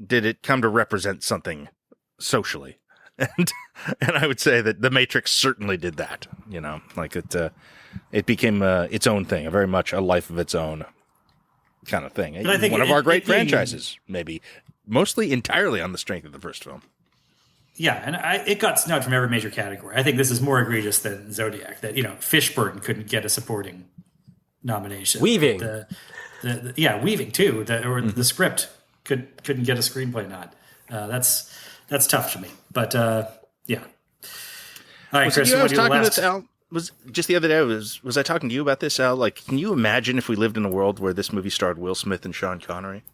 Did it come to represent something socially? and I would say that The Matrix certainly did that. You know, like it became its own thing, a very much a life of its own kind of thing. But I think one of our great being- franchises, maybe mostly entirely on the strength of the first film. Yeah, and it got snubbed from every major category. I think this is more egregious than Zodiac. That Fishburne couldn't get a supporting nomination. Weaving. Weaving too. The script couldn't get a screenplay nod. That's tough to me. But yeah. All right, Chris. I What was do you talking last? to Al. Was just the other day. Was I talking to you about this, Al? Like, can you imagine if we lived in a world where this movie starred Will Smith and Sean Connery?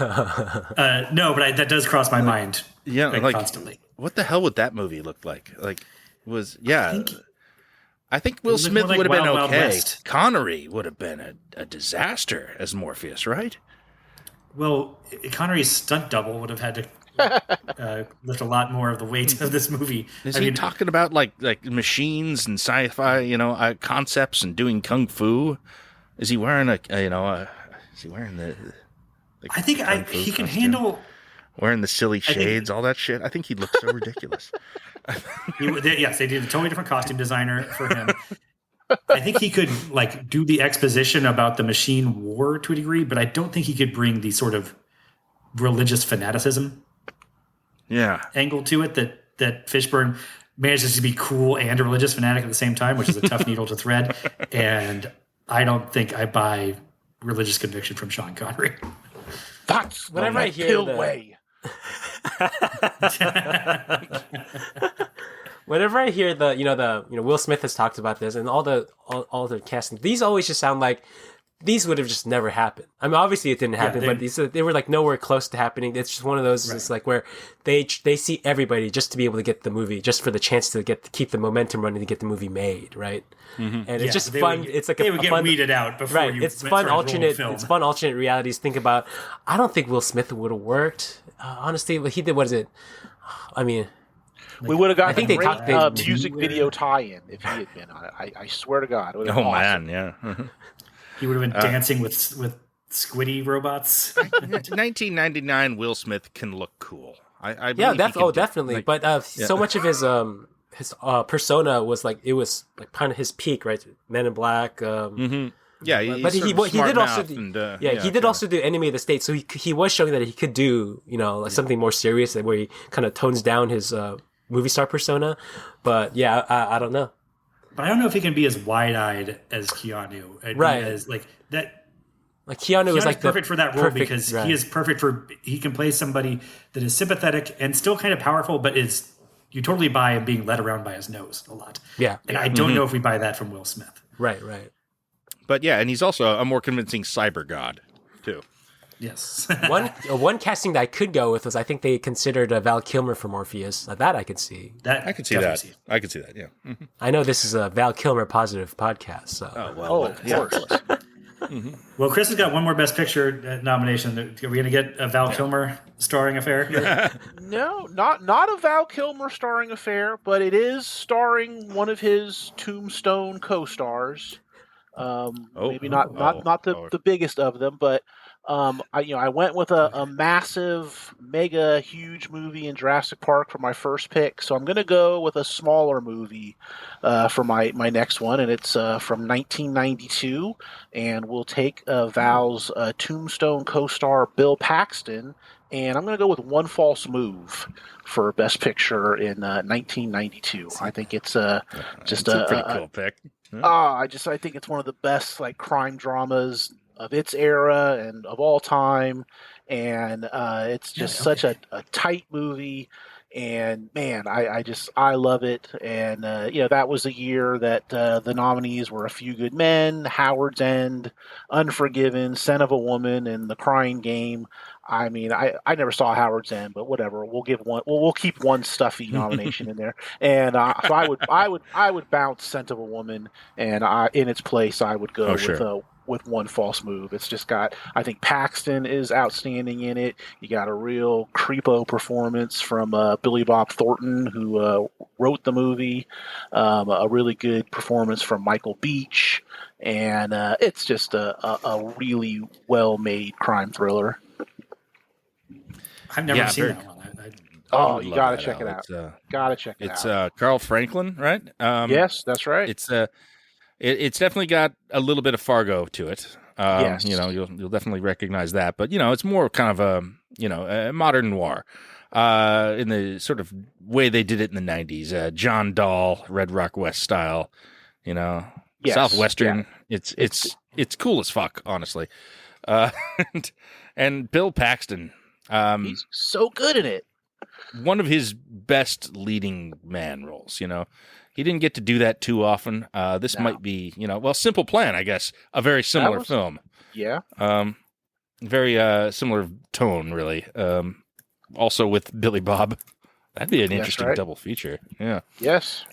No, but that does cross my mind. Yeah, like constantly. What the hell would that movie look like? I think Will look Smith more like would have been Wild Wild okay. West. Connery would have been a disaster as Morpheus, right? Well, Connery's stunt double would have had to lift a lot more of the weight of this movie. Is he talking about like machines and sci-fi, concepts and doing kung fu? Is he wearing is he wearing the I think kung fu he can costume? handle. Wearing the silly think- shades, all that shit. I think he'd look so ridiculous. Yes, they did a totally different costume designer for him. I think he could do the exposition about the machine war to a degree, but I don't think he could bring the sort of religious fanaticism Yeah. angle to it that Fishburne manages to be cool and a religious fanatic at the same time, which is a tough needle to thread. And I don't think I buy religious conviction from Sean Connery. That's Whenever I hear pill the- way. Whenever I hear Will Smith has talked about this and all the casting, these always just sound like these would have just never happened. I mean, obviously it didn't happen, but they were nowhere close to happening. It's just one of those. Right. It's where they see everybody just to be able to get the movie, just for the chance to keep the momentum running to get the movie made, right? Mm-hmm. And it's just fun. It's like they would get fun, weeded out before right? you. It's went fun for a whole alternate. film. It's fun alternate realities. Think about. I don't think Will Smith would have worked. Honestly, he did. What is it? I mean. We would have gotten I think they a great talked- music video tie-in if he had been on it. I swear to God. It would have been awesome. Man, yeah. He would have been dancing with squiddy robots. 1999 Will Smith can look cool. I Yeah, believe he can do- definitely. But so much of his persona was it was kind of his peak, right? Men in Black. Yeah, he's But he did also do, he did also do Enemy of the State, so he was showing that he could do something more serious, where he kind of tones down his movie star persona. But yeah, I don't know. But I don't know if he can be as wide-eyed as Keanu. Right. As that. Keanu is perfect for that role perfect- because right. he is perfect he can play somebody that is sympathetic and still kind of powerful, but you totally buy him being led around by his nose a lot. Yeah. And I don't know if we buy that from Will Smith. Right. But yeah, and he's also a more convincing cyber god too. Yes. One casting that I could go with was, I think they considered Val Kilmer for Morpheus. That I could see. I could see that. I could see that. Yeah. Mm-hmm. I know this is a Val Kilmer positive podcast, so. Of course. Well, Chris has got one more Best Picture nomination. Are we going to get a Val Kilmer starring affair here? No, not a Val Kilmer starring affair, but it is starring one of his Tombstone co-stars. Maybe not the biggest of them, but I went with a massive, mega, huge movie in Jurassic Park for my first pick, so I'm going to go with a smaller movie for my next one, and it's from 1992, and we'll take Val's Tombstone co-star Bill Paxton, and I'm going to go with One False Move for Best Picture in 1992. I think it's just a pretty cool pick. I think it's one of the best crime dramas of its era and of all time, and it's just such a tight movie, and man, I love it. And that was a year that the nominees were A Few Good Men, Howard's End, Unforgiven, Scent of a Woman, and The Crying Game. I mean, I never saw Howard's End, but whatever. We'll give one. We'll keep one stuffy nomination in there, and so I would bounce Scent of a Woman, and in its place I would go with One False Move. It's just got, I think Paxton is outstanding in it. You got a real creepo performance from Billy Bob Thornton, who wrote the movie. A really good performance from Michael Beach, and it's just a really well made crime thriller. I've never seen that one. Oh, would you love got to that, check it Al. out. Got to check it It's out. Carl Franklin, right? Yes, that's right. It's definitely got a little bit of Fargo to it. Yes. You'll definitely recognize that, but it's more kind of a modern noir, in the sort of way they did it in the '90s. John Dahl, Red Rock West style, Yes. Southwestern. Yeah. It's cool as fuck, honestly. Uh, and Bill Paxton, He's so good in it. one of his best leading man roles. He didn't get to do that too often. This No. might be, Simple Plan, I guess, a very similar film. Yeah. Very similar tone, really. Also with Billy Bob. That'd be an interesting right. double feature. Yeah. Yes.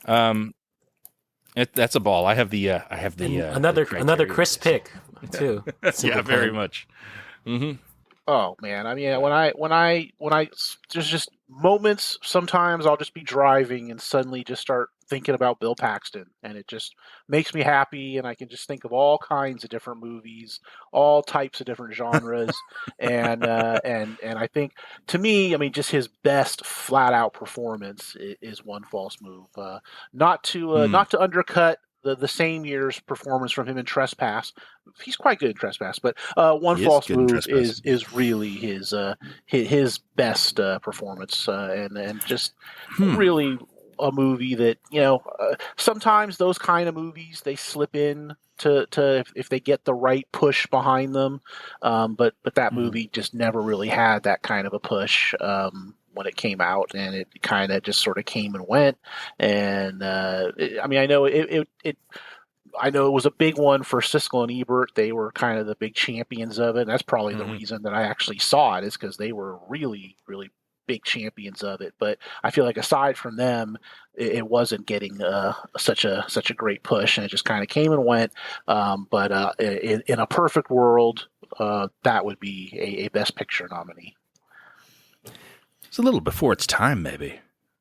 That's a ball. I have the another criteria. Chris pick too. Yeah, Simple very Plan. much. Mm-hmm. Oh man, I mean, when I there's just moments. Sometimes I'll just be driving and suddenly just start thinking about Bill Paxton, and it just makes me happy. And I can just think of all kinds of different movies, all types of different genres, and I think to me, I mean, just his best flat out performance is One False Move. Not to undercut the same year's performance from him in Trespass. He's quite good in Trespass, but One He is False good in Move Trespass. is really his best performance, and just really a movie that sometimes those kind of movies they slip in to if they get the right push behind them, but that movie just never really had that kind of a push. When it came out, and it kind of just sort of came and went. And I mean, I know I know it was a big one for Siskel and Ebert. They were kind of the big champions of it. And that's probably the reason that I actually saw it, is because they were really, really big champions of it. But I feel like aside from them, it wasn't getting such a great push, and it just kind of came and went. But in a perfect world, that would be a Best Picture nominee. It's a little before its time, maybe.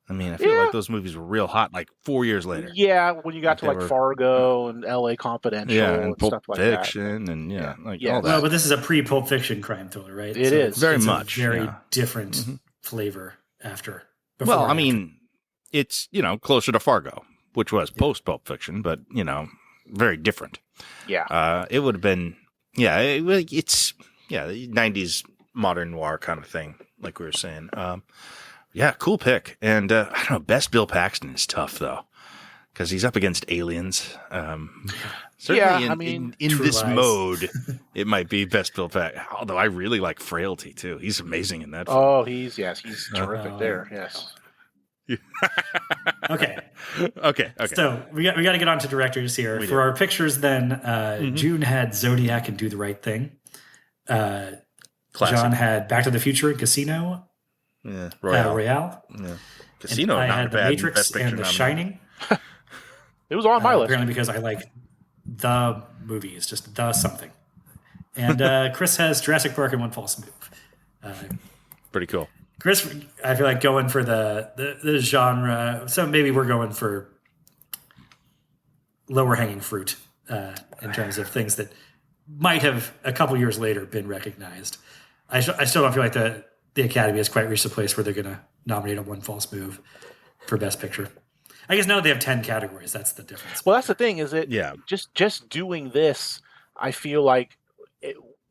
I mean, I feel like those movies were real hot like 4 years later. Yeah, when you got to like they were- Fargo and L.A. Confidential and Pulp stuff like Fiction, and Yeah. all that. Well, but this is a pre-Pulp Fiction crime thriller, right? It is. It's, Very it's much, a very yeah. different flavor after. Well, and I mean, it's, closer to Fargo, which was post-Pulp Fiction, but, very different. Yeah. It would have been, it's, the 90s modern noir kind of thing, like we were saying. Yeah, cool pick. And I don't know, best Bill Paxton is tough, though, because he's up against aliens. Certainly in True this Lies. mode, it might be best Bill Paxton. Although I really like Frailty, too. He's amazing in that film. Oh, he's terrific there. Yes. Okay. Okay. So we got to get on to directors here. For our pictures then, June had Zodiac and Do the Right Thing. Classic. John had Back to the Future and Casino. Yeah, Royale. Yeah. Casino, I not had a The bad Matrix Best Picture and The nominee. Shining. It was on my list. Apparently because I like the movies, just the something. And Chris has Jurassic Park and One False Move. Pretty cool. Chris, I feel like going for the genre. So maybe we're going for lower hanging fruit in terms of things that might have a couple years later been recognized. I still don't feel like the Academy has quite reached a place where they're going to nominate a One False Move for Best Picture. I guess now they have 10 categories. That's the difference. Well, that's the thing, is it? Yeah. Just doing this, I feel like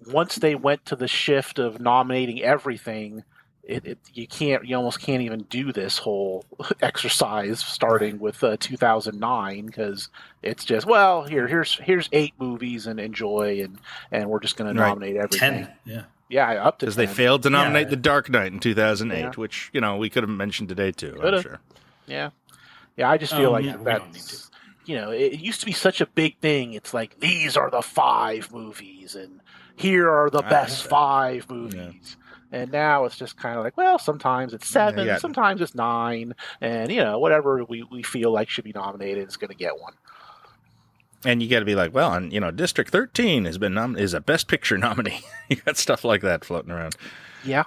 once they went to the shift of nominating everything, you almost can't even do this whole exercise starting with 2009, because it's just, well, here's 8 movies and enjoy, and we're just going to nominate everything. 10, yeah. Yeah, up to Because they 10. failed to nominate Yeah. The Dark Knight in 2008, Yeah. which, we could have mentioned today, too, I'm Could've. sure. Yeah. Yeah, I just feel like yeah, we don't need that's, it used to be such a big thing. It's like, these are the 5 movies, and here are the best 5 movies. And now it's just kind of like, well, sometimes it's 7, Yeah. sometimes it's 9, and, whatever we feel like should be nominated is going to get one. And you got to be like, well, and District 13 is a Best Picture nominee. You got stuff like that floating around. Yeah.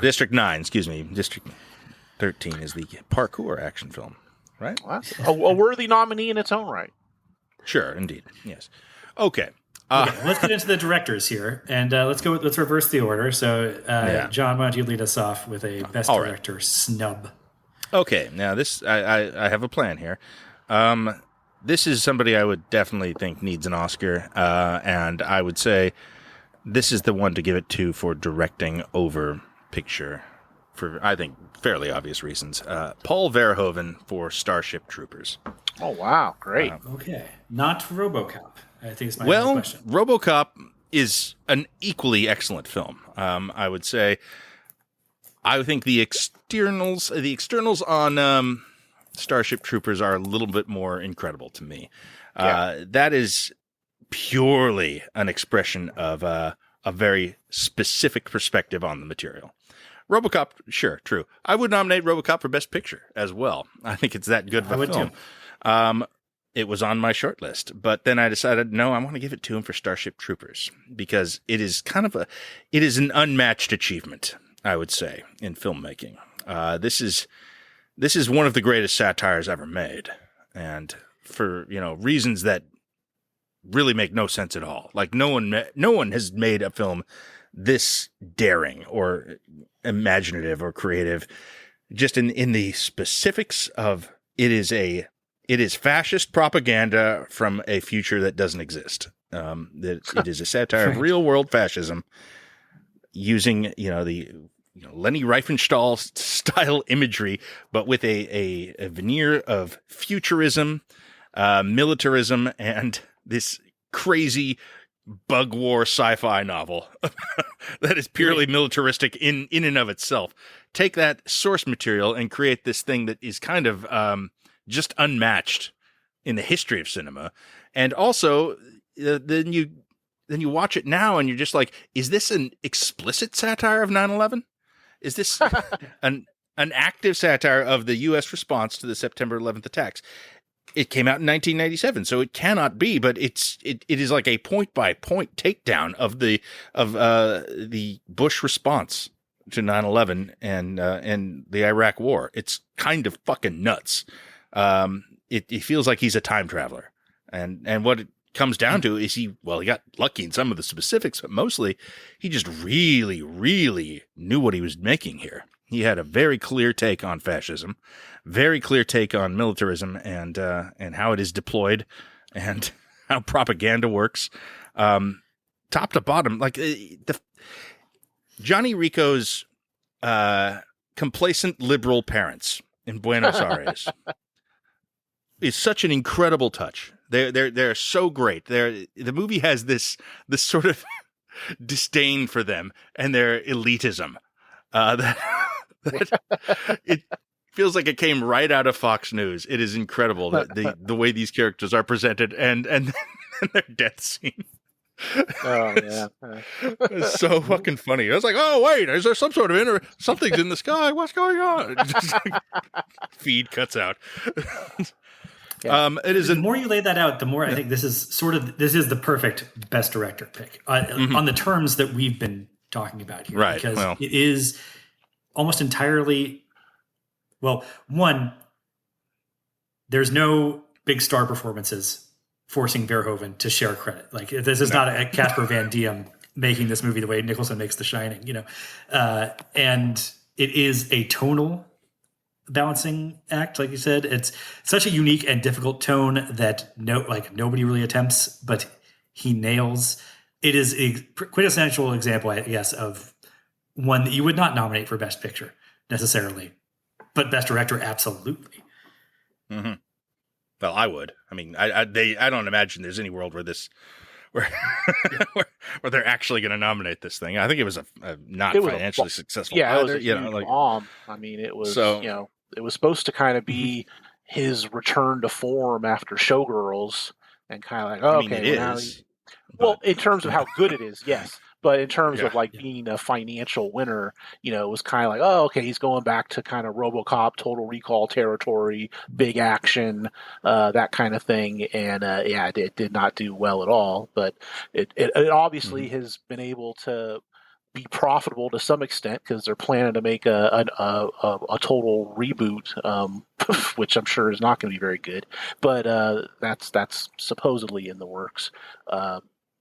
District 9, excuse me. District 13 is the parkour action film, right? Well, a worthy nominee in its own right. Sure, indeed. Yes. Okay. Okay, let's get into the directors here, and let's reverse the order. So, Yeah. John, why don't you lead us off with a best All right. director snub? Okay, now this I have a plan here. This is somebody I would definitely think needs an Oscar, and I would say this is the one to give it to for directing over picture, for I think fairly obvious reasons. Paul Verhoeven for Starship Troopers. Oh wow, great. Okay, not RoboCop. I think it's my Well, question. RoboCop is an equally excellent film. I would say. I think the externals on Starship Troopers are a little bit more incredible to me. That is purely an expression of a very specific perspective on the material. RoboCop, sure, true. I would nominate RoboCop for Best Picture as well. I think it's that good of a film. Too. It was on my short list, but then I decided, no, I want to give it to him for Starship Troopers because it is it is an unmatched achievement, I would say, in filmmaking. This is one of the greatest satires ever made, and for reasons that really make no sense at all. Like no one has made a film this daring or imaginative or creative. Just in the specifics of it is fascist propaganda from a future that doesn't exist. That it is a satire of real world fascism using the Leni Riefenstahl style imagery, but with a veneer of futurism, militarism, and this crazy bug war sci-fi novel that is purely militaristic in and of itself. Take that source material and create this thing that is kind of just unmatched in the history of cinema. And also, then you watch it now and you're just like, is this an explicit satire of 9/11? Is this an active satire of the U.S. response to the September 11th attacks? It came out in 1997, so it cannot be. But it is like a point by point takedown of the Bush response to 9/11 and the Iraq War. It's kind of fucking nuts. It feels like he's a time traveler, and what it comes down to is he got lucky in some of the specifics, but mostly he just really, really knew what he was making here. He had a very clear take on fascism, very clear take on militarism and how it is deployed and how propaganda works, top to bottom. Like Johnny Rico's complacent liberal parents in Buenos Aires is such an incredible touch. They're so great. The movie has this sort of disdain for them and their elitism. That it feels like it came right out of Fox News. It is incredible that the way these characters are presented and their death scene. Oh yeah, it's so fucking funny. I was like, oh wait, is there some sort of something's in the sky? What's going on? Just like, feed cuts out. Yeah. It is the more you lay that out, the more I think this is the perfect best director pick on the terms that we've been talking about here, right? Because it is almost entirely. Well, one, there's no big star performances forcing Verhoeven to share credit. Like this is not a Casper Van Diem making this movie the way Nicholson makes The Shining, and it is a tonal balancing act. Like you said, it's such a unique and difficult tone that nobody really attempts, but he nails. It is a quintessential example, I guess, of one that you would not nominate for Best Picture necessarily, but Best Director, absolutely. Mm-hmm. Well, I would. I mean, I don't imagine there's any world where where they're actually going to nominate this thing. I think it was a not financially successful. Yeah, it was a huge bomb. I mean, it was it was supposed to kind of be his return to form after Showgirls, and kind of like, it is. Well, in terms of how good it is, yes. But in terms of being a financial winner, it was kind of like, oh, okay, he's going back to kind of RoboCop, Total Recall territory, big action, that kind of thing. And it did not do well at all. But it obviously has been able to be profitable to some extent because they're planning to make a total reboot, which I'm sure is not going to be very good. But that's supposedly in the works.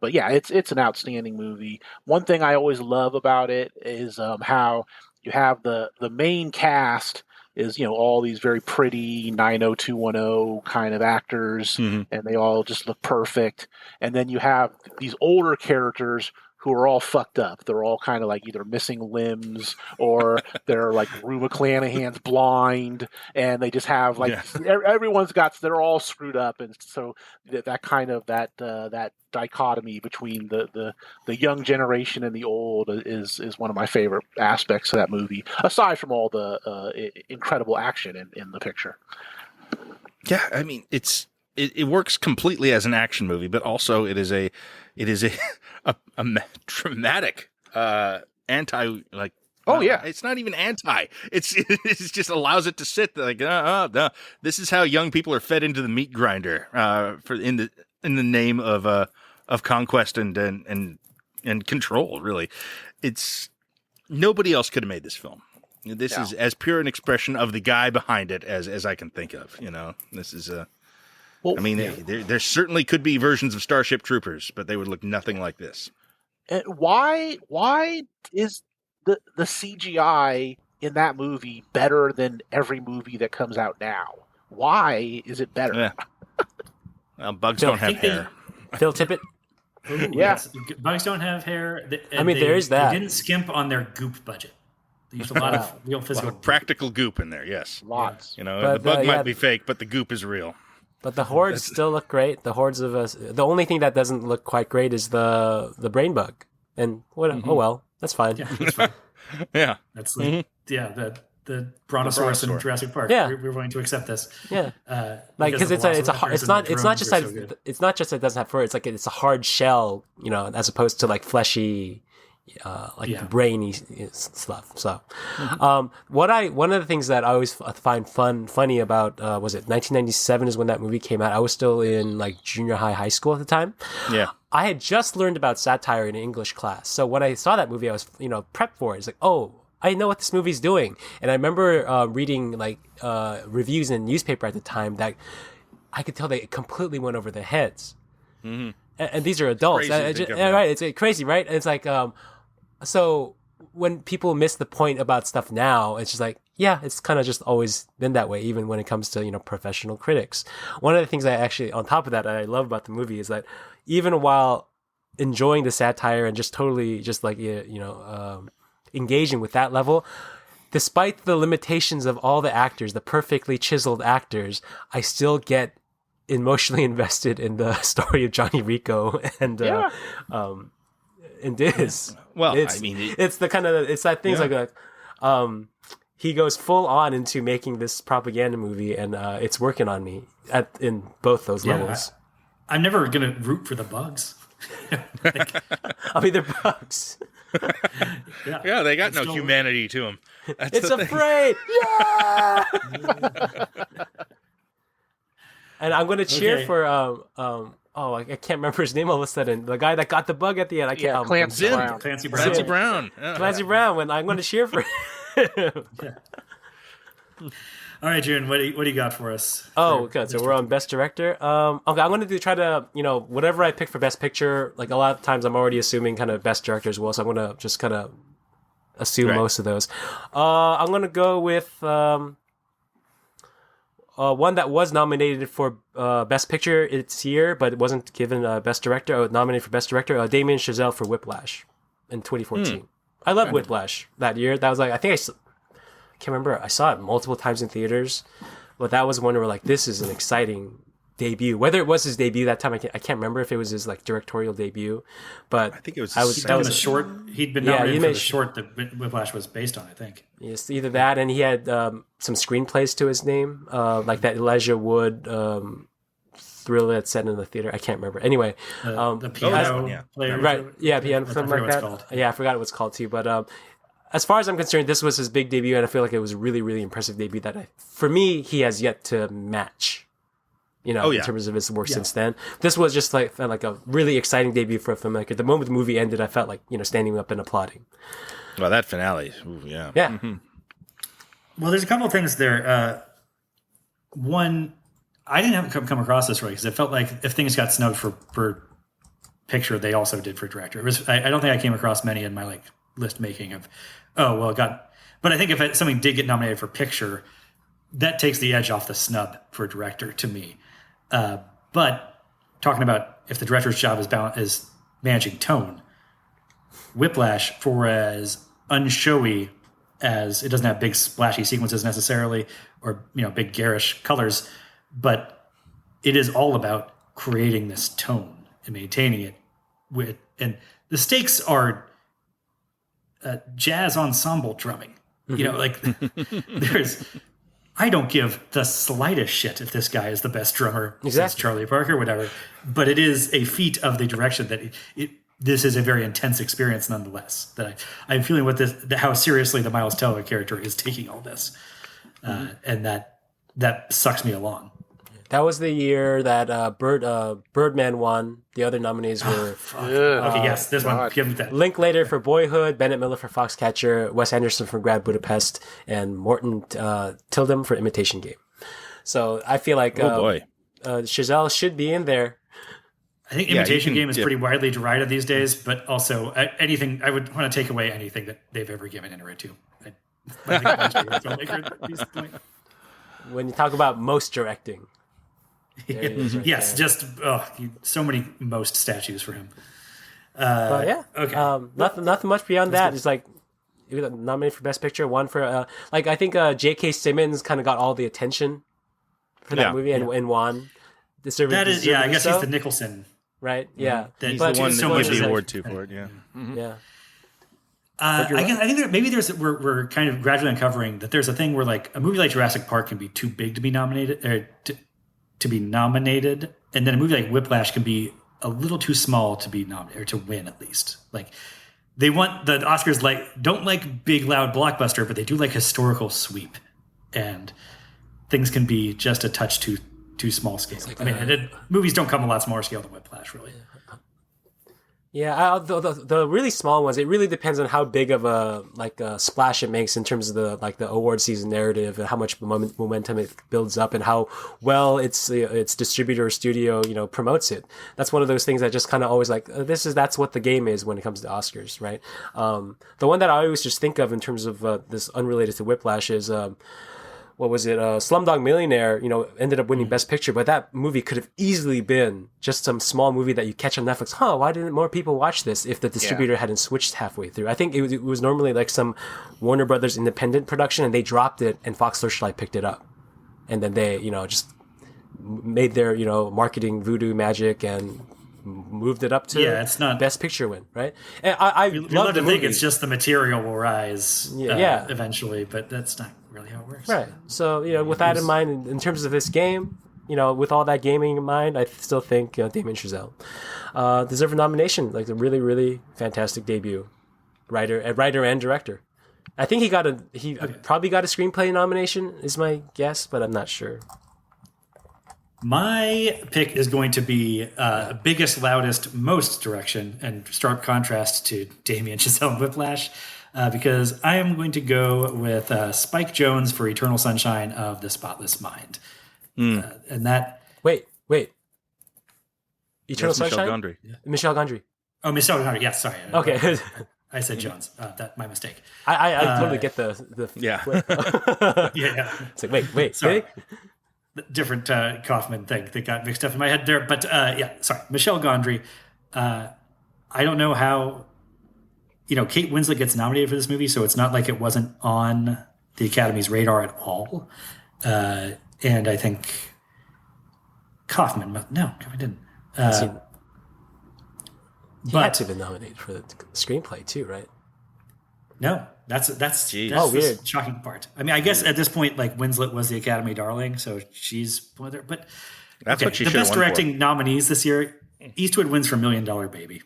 But yeah, it's an outstanding movie. One thing I always love about it is how you have the main cast is all these very pretty 90210 kind of actors, Mhm. and they all just look perfect. And then you have these older characters who are all fucked up. They're all kind of like either missing limbs or they're like Rue McClanahan's blind, and they just have like they're all screwed up, and so that kind of that dichotomy between the young generation and the old is one of my favorite aspects of that movie. Aside from all the incredible action in the picture. Yeah, I mean it works completely as an action movie, but also it is a dramatic anti like. Oh yeah, it's not even anti. It just allows it to sit like this is how young people are fed into the meat grinder for in the name of conquest and control. Really, it's nobody else could have made this film. This is as pure an expression of the guy behind it as I can think of. This is well, I mean, there certainly could be versions of Starship Troopers, but they would look nothing like this. Why is the CGI in that movie better than every movie that comes out now? Why is it better? Yeah. Well, bugs don't have hair. Phil Tippett. Ooh, Yeah. yes. Bugs don't have hair. There is that. They didn't skimp on their goop budget. They used a lot of real physical practical goop in there. Yes, lots. But, the bug might be fake, but the goop is real. But the hordes still look great. The hordes of us. The only thing that doesn't look quite great is the brain bug. And what? Mm-hmm. Oh well, that's fine. Yeah, that's fine. Yeah, That's like, the Brontosaurus in Jurassic Park. Yeah. We're willing to accept this. Yeah, Because it's not just that it doesn't have fur. It's like it's a hard shell, as opposed to like fleshy, brainy stuff. So, one of the things that I always find funny about was it 1997 is when that movie came out. I was still in like junior high school at the time. Yeah. I had just learned about satire in an English class. So when I saw that movie, I was, prepped for it. It's like, oh, I know what this movie's doing. And I remember reading like reviews in the newspaper at the time that I could tell they completely went over their heads. Mm-hmm. And these are adults. Right? It's crazy, right? And it's like, so when people miss the point about stuff now, it's just like, yeah, it's kind of just always been that way, even when it comes to, professional critics. One of the things I actually, on top of that, I love about the movie is that even while enjoying the satire and just totally just like, engaging with that level, despite the limitations of all the actors, the perfectly chiseled actors, I still get emotionally invested in the story of Johnny Rico and Diz. Well, it's the kind of, it's that thing's like he goes full on into making this propaganda movie, and it's working on me in both those levels. I'm never gonna root for the bugs. They're bugs. Yeah, they got no humanity to them. It's afraid. Yeah. And I'm going to cheer for I can't remember his name all of a sudden. The guy that got the bug at the end. I can't. Clancy Brown. Clancy Brown. Yeah. Clancy Brown. When I'm going to cheer for him. All right, June, what do you got for us? Okay. So we're on Best Director. Okay, I'm going to try to, whatever I pick for Best Picture, like a lot of times I'm already assuming kind of Best Director as well, so I'm going to just kind of assume most of those. I'm going to go with one that was nominated for Best Picture its year, but it wasn't given Best Director. Nominated for Best Director, Damien Chazelle for Whiplash in 2014. I love Whiplash that year. That was like, I can't remember. I saw it multiple times in theaters, but that was one where like, this is an exciting debut. Whether it was his debut that time, I can't remember if it was his like directorial debut, but I think it was. That was a short. He'd been nominated for the short that Whiplash was based on, I think. Yes, either that, and he had some screenplays to his name, like that Elijah Wood thriller that's set in the theater. I can't remember. Anyway, the piano player, right? Yeah, piano, something like that. Called. Yeah, I forgot what it's called too, but. As far as I'm concerned, this was his big debut, and I feel like it was a really, really impressive debut that, for me, he has yet to match, in terms of his work since then. This was just felt like a really exciting debut for a filmmaker. The moment the movie ended, I felt like, standing up and applauding. Well, that finale, yeah. Yeah. Mm-hmm. Well, there's a couple of things there. One, I didn't have come across this right, because it felt like if things got snubbed for picture, they also did for director. It was, I don't think I came across many in my like list making of, oh well, it got. But I think if something did get nominated for picture, that takes the edge off the snub for director to me. But talking about if the director's job is managing tone, Whiplash, for as unshowy as it doesn't have big splashy sequences necessarily, or big garish colors, but it is all about creating this tone and maintaining it and the stakes are jazz ensemble drumming. Like I don't give the slightest shit if this guy is the best drummer since Charlie Parker, whatever. But it is a feat of the direction that this is a very intense experience nonetheless. That I'm feeling with this, how seriously the Miles Teller character is taking all this. And that sucks me along. That was the year that Birdman won. The other nominees were okay, yes, this one. Give me that. Linklater for Boyhood, Bennett Miller for Foxcatcher, Wes Anderson for Grand Budapest, and Morton Tildum for Imitation Game. So I feel like Chazelle should be in there. I think Imitation Game is pretty widely derided these days, but also anything I would want to take away anything that they've ever given Inner to. I think that's a filmmaker at this point. When you talk about most directing. Yes, just so many most statues for him. But yeah, okay. Nothing much beyond that. It's like he was nominated for Best Picture, one for I think J.K. Simmons kind of got all the attention for that movie and won. That is, I guess he's the Nicholson, right? Yeah, he's the one that wins the award for it. Yeah, yeah. I think we're kind of gradually uncovering that there's a thing where like a movie like Jurassic Park can be too big to be nominated, or to be nominated, and then a movie like Whiplash can be a little too small to be nominated or to win at least. Like they want the Oscars don't like big loud blockbuster, but they do like historical sweep, and things can be just a touch too small scale. Like movies don't come a lot smaller scale than Whiplash, really. Yeah, the really small ones, it really depends on how big of a splash it makes in terms of the award season narrative and how much momentum it builds up and how well its distributor or studio promotes it. That's one of those things that just kind of always that's what the game is when it comes to Oscars, right? The one that I always just think of in terms of this unrelated to Whiplash is what was it? Slumdog Millionaire, ended up winning Best Picture, but that movie could have easily been just some small movie that you catch on Netflix. Why didn't more people watch this if the distributor hadn't switched halfway through? I think it was normally like some Warner Brothers independent production, and they dropped it, and Fox Searchlight picked it up. And then they, just made their, marketing voodoo magic and moved it up to it's not Best Picture win, right? And I love to think it's just the material will rise eventually, but that's not really how it works. Right. So, with that in mind, in terms of this game, with all that gaming in mind, I still think Damien Chazelle deserves a nomination. Like a really, really fantastic debut, writer and director. I think he probably got a screenplay nomination, is my guess, but I'm not sure. My pick is going to be biggest, loudest, most direction, and stark contrast to Damien Chazelle and Whiplash, because I am going to go with Spike Jonze for Eternal Sunshine of the Spotless Mind. And that... Wait. Eternal Sunshine? Michel Gondry. Yeah. Michel Gondry. Oh, Michel Gondry. Yes, sorry. Okay. I said Jones. That my mistake. I totally get the yeah. It's like, wait. Sorry. Really? Different Kaufman thing that got mixed up in my head there. But sorry. Michel Gondry. I don't know how... Kate Winslet gets nominated for this movie, so it's not like it wasn't on the Academy's radar at all. And I think Kaufman... No, I didn't. He had to have been nominated for the screenplay too, right? No, that's weird. The shocking part. I mean, I guess at this point, like Winslet was the Academy darling, so she's there. But that's what she the should have best won directing for. nominees this year. Eastwood wins for $1 Million Baby.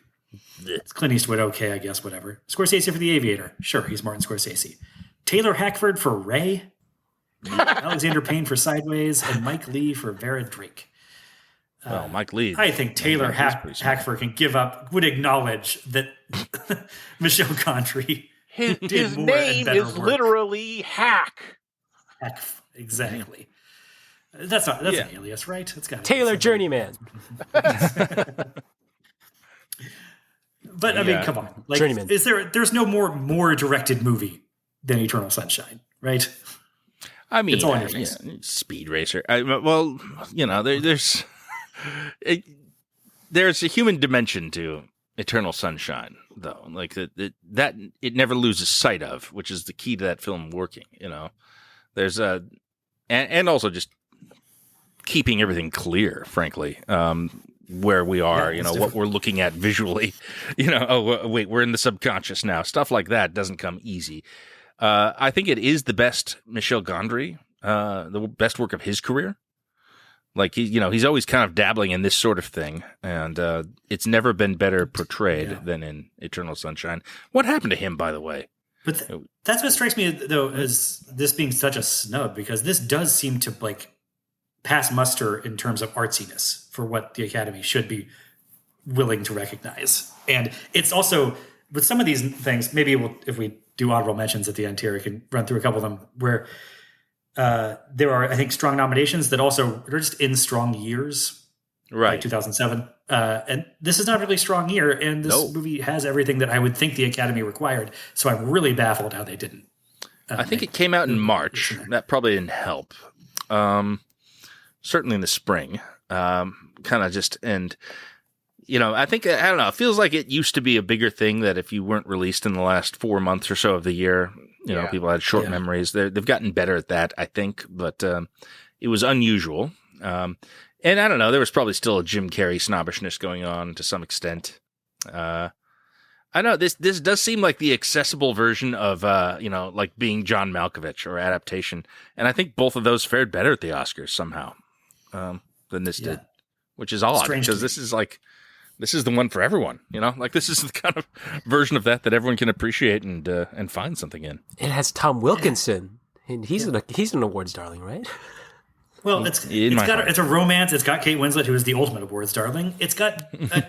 It's Clint Eastwood, okay, I guess, whatever. Scorsese for The Aviator. Sure, he's Martin Scorsese. Taylor Hackford for Ray. Alexander Payne for Sideways, and Mike Lee for Vera Drake. Mike Lee. I think Taylor Hackford would acknowledge that Michel Gondry. His name is literally Hack. Exactly. That's an alias, right? It's got Taylor Journeyman. But I mean, come on. Like, Journeyman. There's no more directed movie than Eternal Sunshine, right? I mean, It's all in your face. Speed Racer. There's a human dimension to Eternal Sunshine, though. Like that it never loses sight of, which is the key to that film working. There's and also just keeping everything clear, frankly. Where we are, what we're looking at visually, oh, wait, we're in the subconscious now. Stuff like that doesn't come easy. I think it is the best Michel Gondry, the best work of his career. Like, he's always kind of dabbling in this sort of thing, and it's never been better portrayed than in Eternal Sunshine. What happened to him, by the way? But that's what strikes me, though, as this being such a snub, because this does seem to, like, pass muster in terms of artsiness for what the Academy should be willing to recognize. And it's also, with some of these things, maybe if we do honorable mentions at the end here, we can run through a couple of them where there are, I think, strong nominations that also are just in strong years. Right. Like 2007. And this is not a really strong year, and this movie has everything that I would think the Academy required. So I'm really baffled how they didn't. I think it came out in March. That probably didn't help. Certainly in the spring, kind of just, and, I think, I don't know, it feels like it used to be a bigger thing that if you weren't released in the last 4 months or so of the year, people had short memories. They've gotten better at that, I think, but it was unusual. And I don't know, there was probably still a Jim Carrey snobbishness going on to some extent. I know this does seem like the accessible version of, like being John Malkovich or adaptation. And I think both of those fared better at the Oscars somehow. Than this did, which is odd because this is the one for everyone, like this is the kind of version of that everyone can appreciate and find something in. It has Tom Wilkinson, and he's an awards darling, right? Well, it's a romance. It's got Kate Winslet, who is the ultimate awards darling. It's got a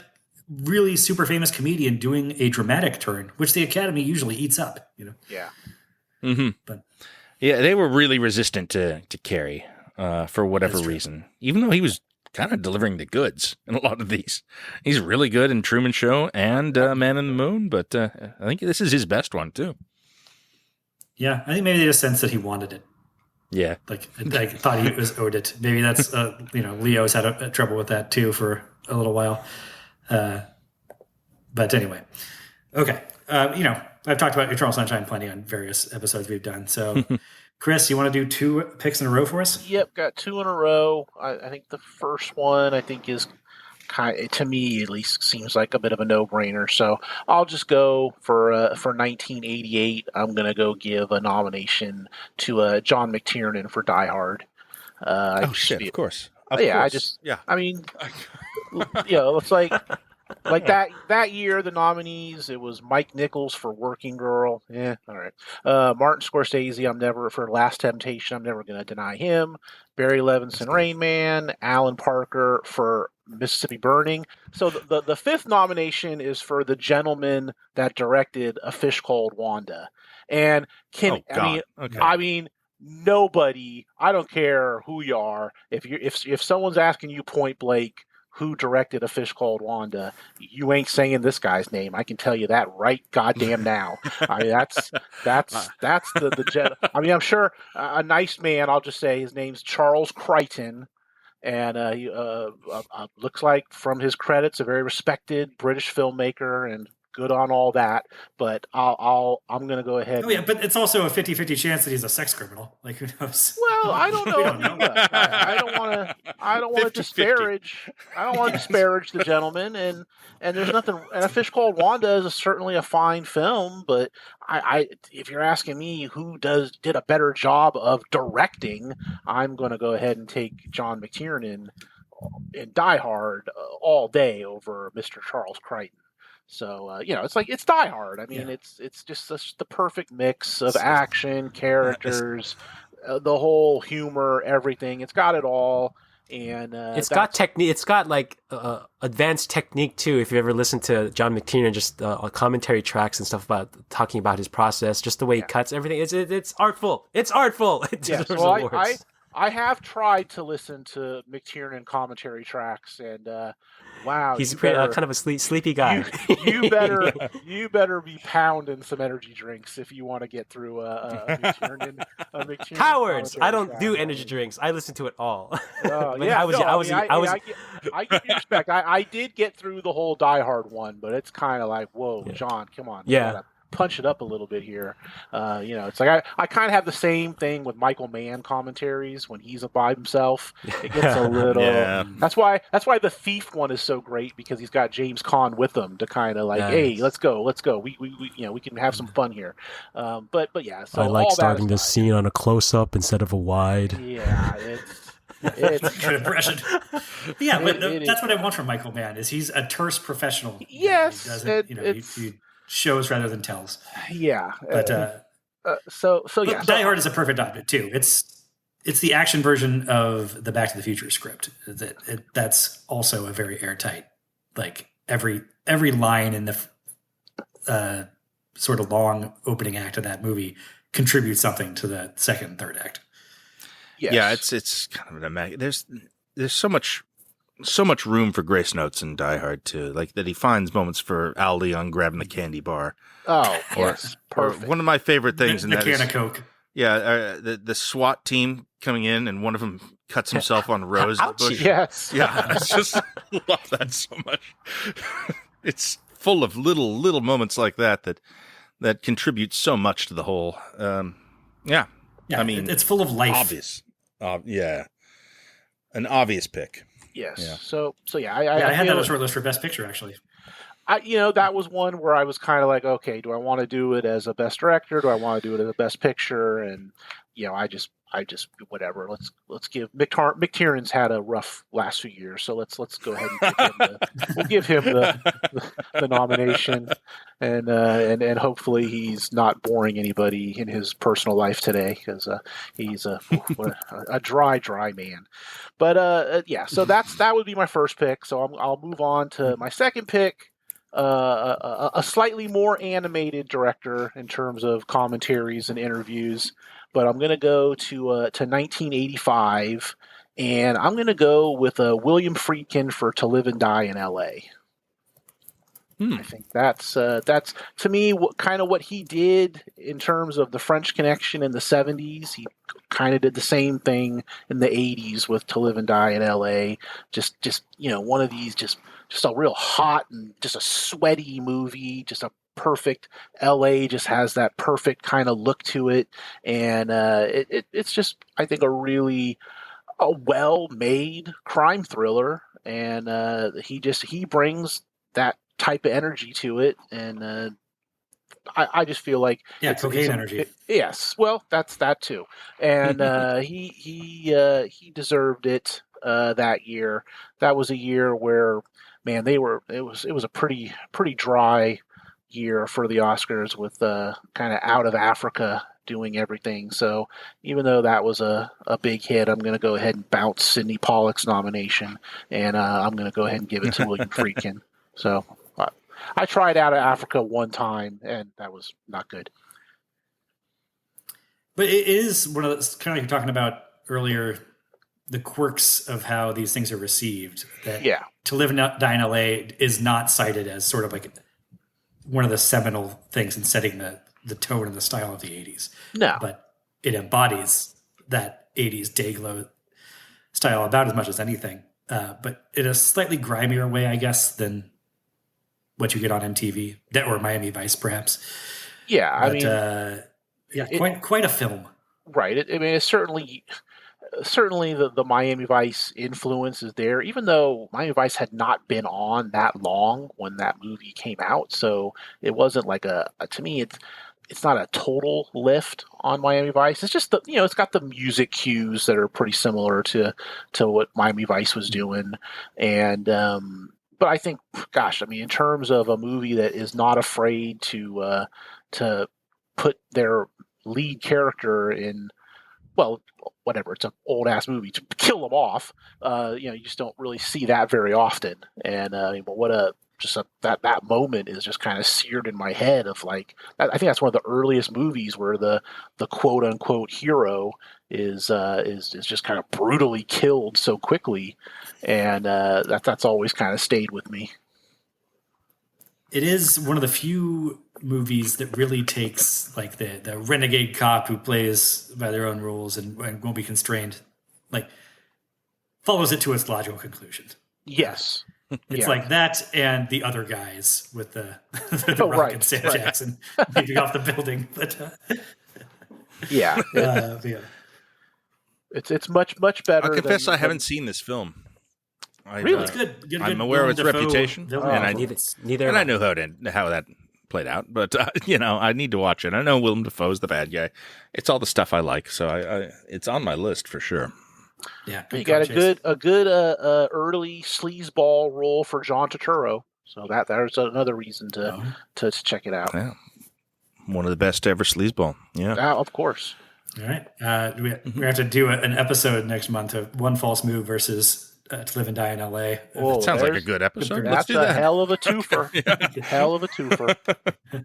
really super famous comedian doing a dramatic turn, which the Academy usually eats up. Yeah. Mm-hmm. But they were really resistant to Carrey. For whatever reason, even though he was kind of delivering the goods in a lot of these. He's really good in Truman Show and Man in the Moon, but I think this is his best one, too. Yeah, I think maybe they just sensed that he wanted it. Yeah. Like, I thought he was owed it. Maybe that's, Leo's had a trouble with that, too, for a little while. But anyway. Okay. I've talked about Eternal Sunshine plenty on various episodes we've done, so... Chris, you want to do 2 picks in a row for us? Yep, got 2 in a row. I think the first one is to me at least seems like a bit of a no-brainer. So I'll just go for 1988. I'm gonna go give a nomination to John McTiernan for Die Hard. Of course. I mean, it's like that year, the nominees, it was Mike Nichols for Working Girl. Yeah, all right. Martin Scorsese, for Last Temptation, I'm never going to deny him. Barry Levinson, Rain Man. Alan Parker for Mississippi Burning. So the 5th nomination is for the gentleman that directed A Fish Called Wanda. And I mean, nobody, I don't care who you are, if someone's asking you point blank, who directed A Fish Called Wanda, you ain't saying this guy's name. I can tell you that right goddamn now. I mean, that's the jet. I mean, I'm sure a nice man, I'll just say his name's Charles Crichton, and he looks like from his credits a very respected British filmmaker and good on all that, but I'm going to go ahead. Oh yeah, but it's also a 50-50 chance that he's a sex criminal. Like, who knows? Well, I don't know. We don't know. I don't want to disparage. I don't want to disparage the gentleman, and there's nothing. And A Fish Called Wanda is certainly a fine film, but if you're asking me who did a better job of directing, I'm going to go ahead and take John McTiernan in Die Hard all day over Mr. Charles Crichton. So, it's Die Hard. I mean, it's just the perfect mix of action, characters, the whole humor, everything. It's got it all. And it's got technique. It's got advanced technique too. If you ever listen to John McTiernan, just commentary tracks and stuff about talking about his process, just the way he cuts everything. It's artful. It's artful. It deserves awards. I have tried to listen to McTiernan commentary tracks, and wow, He's you better kind of a sleepy guy. you better be pounding some energy drinks if you want to get through a McTiernan Cowards! I commentary don't track. do I energy mean, drinks. I listen to it all. But yeah, no, I was, I give you respect. I did get through the whole Die Hard one, but it's kind of like, whoa, yeah. John, come on, we Yeah. gotta punch it up a little bit here. It's like I kind of have the same thing with Michael Mann commentaries when he's by himself. It gets a little. Yeah. That's why the Thief one is so great because he's got James Caan with him to kind of like, hey, Nice. let's go. We can have some fun here. But yeah, so I like all that starting aside, this scene on a close up instead of a wide. yeah, it's Good impression. Yeah, but it that's is. what I want from Michael Mann. Is he's a terse professional. Yes, He doesn't. it's He shows rather than tells. yeah. But So yeah, but Die Hard is a perfect option too. It's the action version of the Back to the Future script. That's also a very airtight. Like every line in the sort of long opening act of that movie contributes something to the second and third act. yes. Yeah, it's kind of an there's so much room for grace notes in Die Hard too. Like that he finds moments for Al Leon grabbing the candy bar. Oh Or- yes, Or perfect. one of my favorite things in the that can is of Coke. the SWAT team coming in and one of them cuts himself on Rose Ouchie. bush. Yes. Yeah, I just love that so much. It's full of little moments like that contribute so much to the whole. Yeah, Yeah, I mean, it's full of life. obvious. Yeah, an obvious pick. Yes. Yeah. So yeah, I had that feel on a short list for Best Picture actually. that was one where I was kind of like, okay, do I want to do it as a best director? Do I want to do it as a best picture? And I just whatever. Let's give McTiernan's had a rough last few years, so let's go ahead and give him the nomination, and hopefully he's not boring anybody in his personal life today because he's a dry man. But yeah, so that would be my first pick. So I'll move on to my second pick. A slightly more animated director in terms of commentaries and interviews, but I'm going to go to 1985, and I'm going to go with William Friedkin for To Live and Die in L.A. I think that's to me kind of what he did in terms of the French Connection in the 70s. He kind of did the same thing in the 80s with To Live and Die in L.A. Just one of these just a real hot and just a sweaty movie, just a perfect LA just has that perfect kind of look to it, and it's just I think a really well-made crime thriller, and he brings that type of energy to it, and I just feel like Cocaine energy. yes, well, that's that too, and he deserved it that year. That was a year where, man, it was a pretty dry year for the Oscars with kind of Out of Africa doing everything. So even though that was a big hit, I'm going to go ahead and bounce Sidney Pollack's nomination, and I'm going to go ahead and give it to William Friedkin. So I tried Out of Africa one time, and that was not good. But it is one of those, kind of like you're talking about earlier, the quirks of how these things are received. That Yeah. To Live and Die in LA is not cited as sort of like one of the seminal things in setting the tone and the style of the 80s. No. But it embodies that 80s Dayglow style about as much as anything. But in a slightly grimier way, I guess, than what you get on MTV or Miami Vice, perhaps. Yeah, quite a film. Right. It's certainly the Miami Vice influence is there, even though Miami Vice had not been on that long when that movie came out. So it wasn't like to me, it's not a total lift on Miami Vice. It's just it's got the music cues that are pretty similar to what Miami Vice was doing. And, but I think, gosh, in terms of a movie that is not afraid to put their lead character in, well, whatever, it's an old ass movie, to kill them off. You just don't really see that very often. And what a that moment is just kind of seared in my head of like I think that's one of the earliest movies where the quote unquote hero is just kind of brutally killed so quickly, and that's always kind of stayed with me. It is one of the few movies that really takes like the renegade cop who plays by their own rules and won't be constrained, like follows it to its logical conclusion. Yes. It's like that and the other guys with the Oh, Rock right, and Sam right. Jackson leaping off the building. But Yeah. yeah. It's much better. I'll confess than, I haven't seen this film. Really? It's good. You get a I'm good aware of Willem its Dafoe reputation, villain. and I Neither and am I know how that played out, but I need to watch it. I know Willem Dafoe's the bad guy. It's all the stuff I like, so I it's on my list for sure. Yeah, You got a good early sleazeball role for John Turturro, so there's another reason to check it out. Yeah, one of the best ever sleazeball. Yeah, Of course. All right, we have to do an episode next month of One False Move versus To Live and Die in L.A. Oh, sounds like a good episode. Let's That's do a that. hell of a twofer. Hell of a twofer.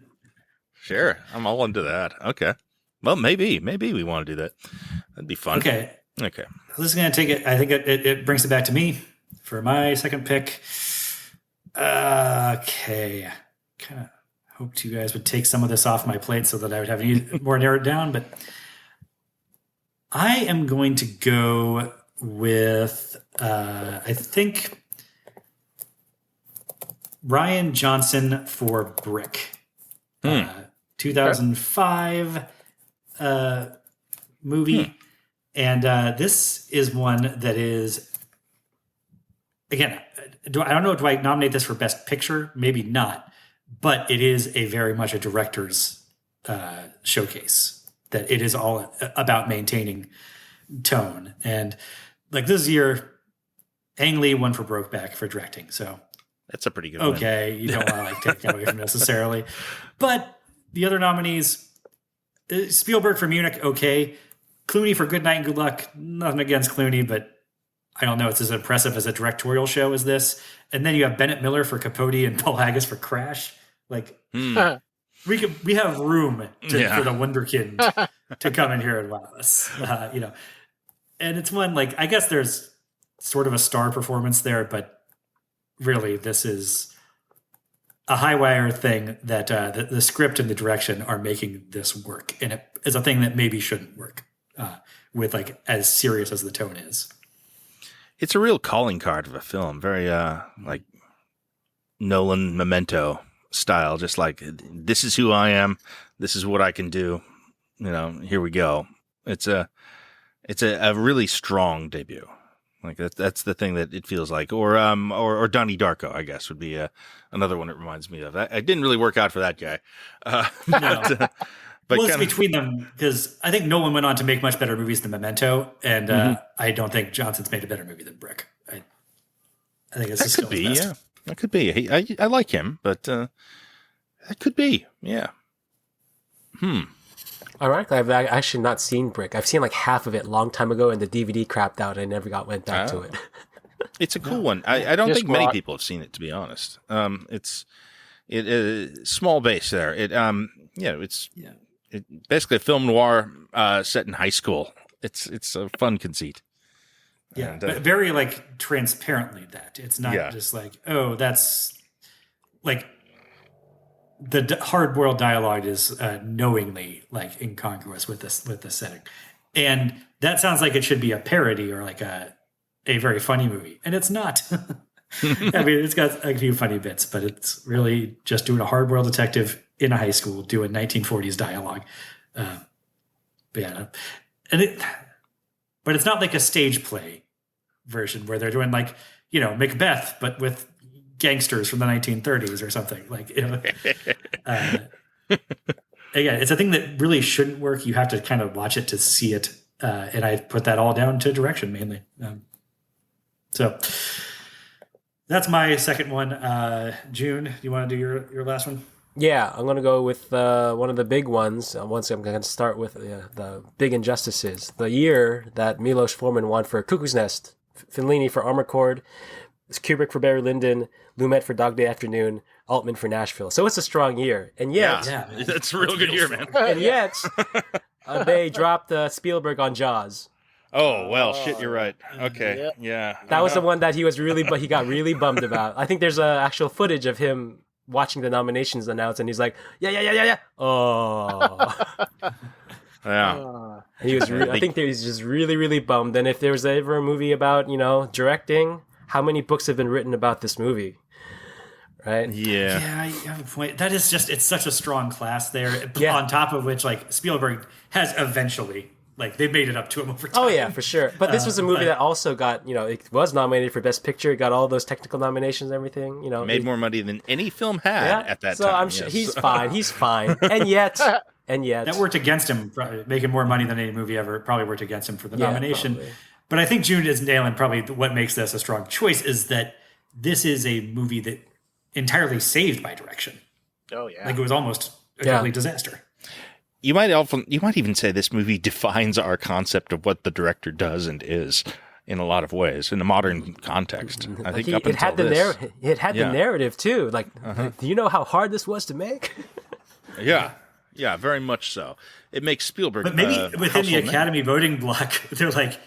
Sure, I'm all into that. Okay, well, maybe we want to do that. That'd be fun. Okay, Okay. this is going to take it. I think it brings it back to me for my second pick. Okay, kind of hoped you guys would take some of this off my plate so that I would have more narrowed down, but I am going to go with I think Ryan Johnson for Brick. 2005 movie. And this is one that is, again, I don't know, do I nominate this for Best Picture? Maybe not. But it is a very much a director's showcase, that it is all about maintaining tone. And like this year, Ang Lee won for Brokeback for directing. So That's a pretty good one. okay, you don't want to like take that away from necessarily. But the other nominees, Spielberg for Munich, okay. Clooney for Good Night and Good Luck, nothing against Clooney, but I don't know, it's as impressive as a directorial show as this. And then you have Bennett Miller for Capote and Paul Haggis for Crash. Like, we have room for the Wunderkind to come in here and wow us, And it's one, like, I guess there's sort of a star performance there, but really this is a high wire thing that the script and the direction are making this work. And it is a thing that maybe shouldn't work with like as serious as the tone is. It's a real calling card of a film. Very like Nolan Memento style. Just like, this is who I am. This is what I can do. Here we go. It's a really strong debut. Like that's the thing that it feels like, or Donnie Darko, I guess, would be another one it reminds me of. I didn't really work out for that guy. But well, it's between them because I think Nolan went on to make much better movies than Memento, and I don't think Johnson's made a better movie than Brick. I think it's that could be, yeah, that could be. I like him, but that could be, yeah. Ironically, I've actually not seen Brick. I've seen like half of it a long time ago, and the DVD crapped out. I never went back to it. It's a cool one. I don't Just think many rock. people have seen it, to be honest. It's small base there. It's basically a film noir set in high school. It's a fun conceit. Yeah, And, but very like transparently that it's not just like, oh, that's like the hard-boiled dialogue is knowingly like incongruous with the setting, and that sounds like it should be a parody or like a very funny movie, and it's not. I mean, it's got a few funny bits, but it's really just doing a hard-boiled detective in a high school doing 1940s dialogue. But it's not like a stage play version where they're doing like Macbeth, but with gangsters from the 1930s or something. Like, again, it's a thing that really shouldn't work. You have to kind of watch it to see it, and I put that all down to direction mainly. So that's my second one. June, you want to do your last one? Yeah, I'm going to go with one of the big ones. Once I'm going to start with the big injustices. The year that Milos Forman won for Cuckoo's Nest, Fellini for Armored Cord, Kubrick for Barry Lyndon, Lumet for Dog Day Afternoon, Altman for Nashville. So it's a strong year, and yet, Yeah, man. That's a real good year, man. and yet, they dropped Spielberg on Jaws. Oh well, shit, you're right. Okay, Yep. yeah. That was the one that he got really bummed about. I think there's actual footage of him watching the nominations announced, and he's like, yeah. Oh, Yeah. he was. I think that he's just really, really bummed. And if there was ever a movie about directing, how many books have been written about this movie? Right? Yeah. Yeah, you have a point. That is just, it's such a strong class there. Yeah. On top of which, like, Spielberg has eventually, like, they made it up to him over time. Oh yeah, for sure. But this was a movie but- that also got, it was nominated for Best Picture. It got all those technical nominations, and everything. Made more money than any film had at that so time. I'm sure yes. he's fine. He's fine. And yet, That worked against him, probably making more money than any movie ever. Probably worked against him for the Yeah, nomination. probably. But I think June is nailing probably what makes this a strong choice is that this is a movie that entirely saved by direction. Oh yeah. Like, it was almost a complete disaster. You might even say this movie defines our concept of what the director does and is in a lot of ways in the modern context. I think up it had until the this, it had the narrative too. Like, do you know how hard this was to make? yeah, very much so. It makes Spielberg, But maybe a within the household name. Academy voting block, they're like,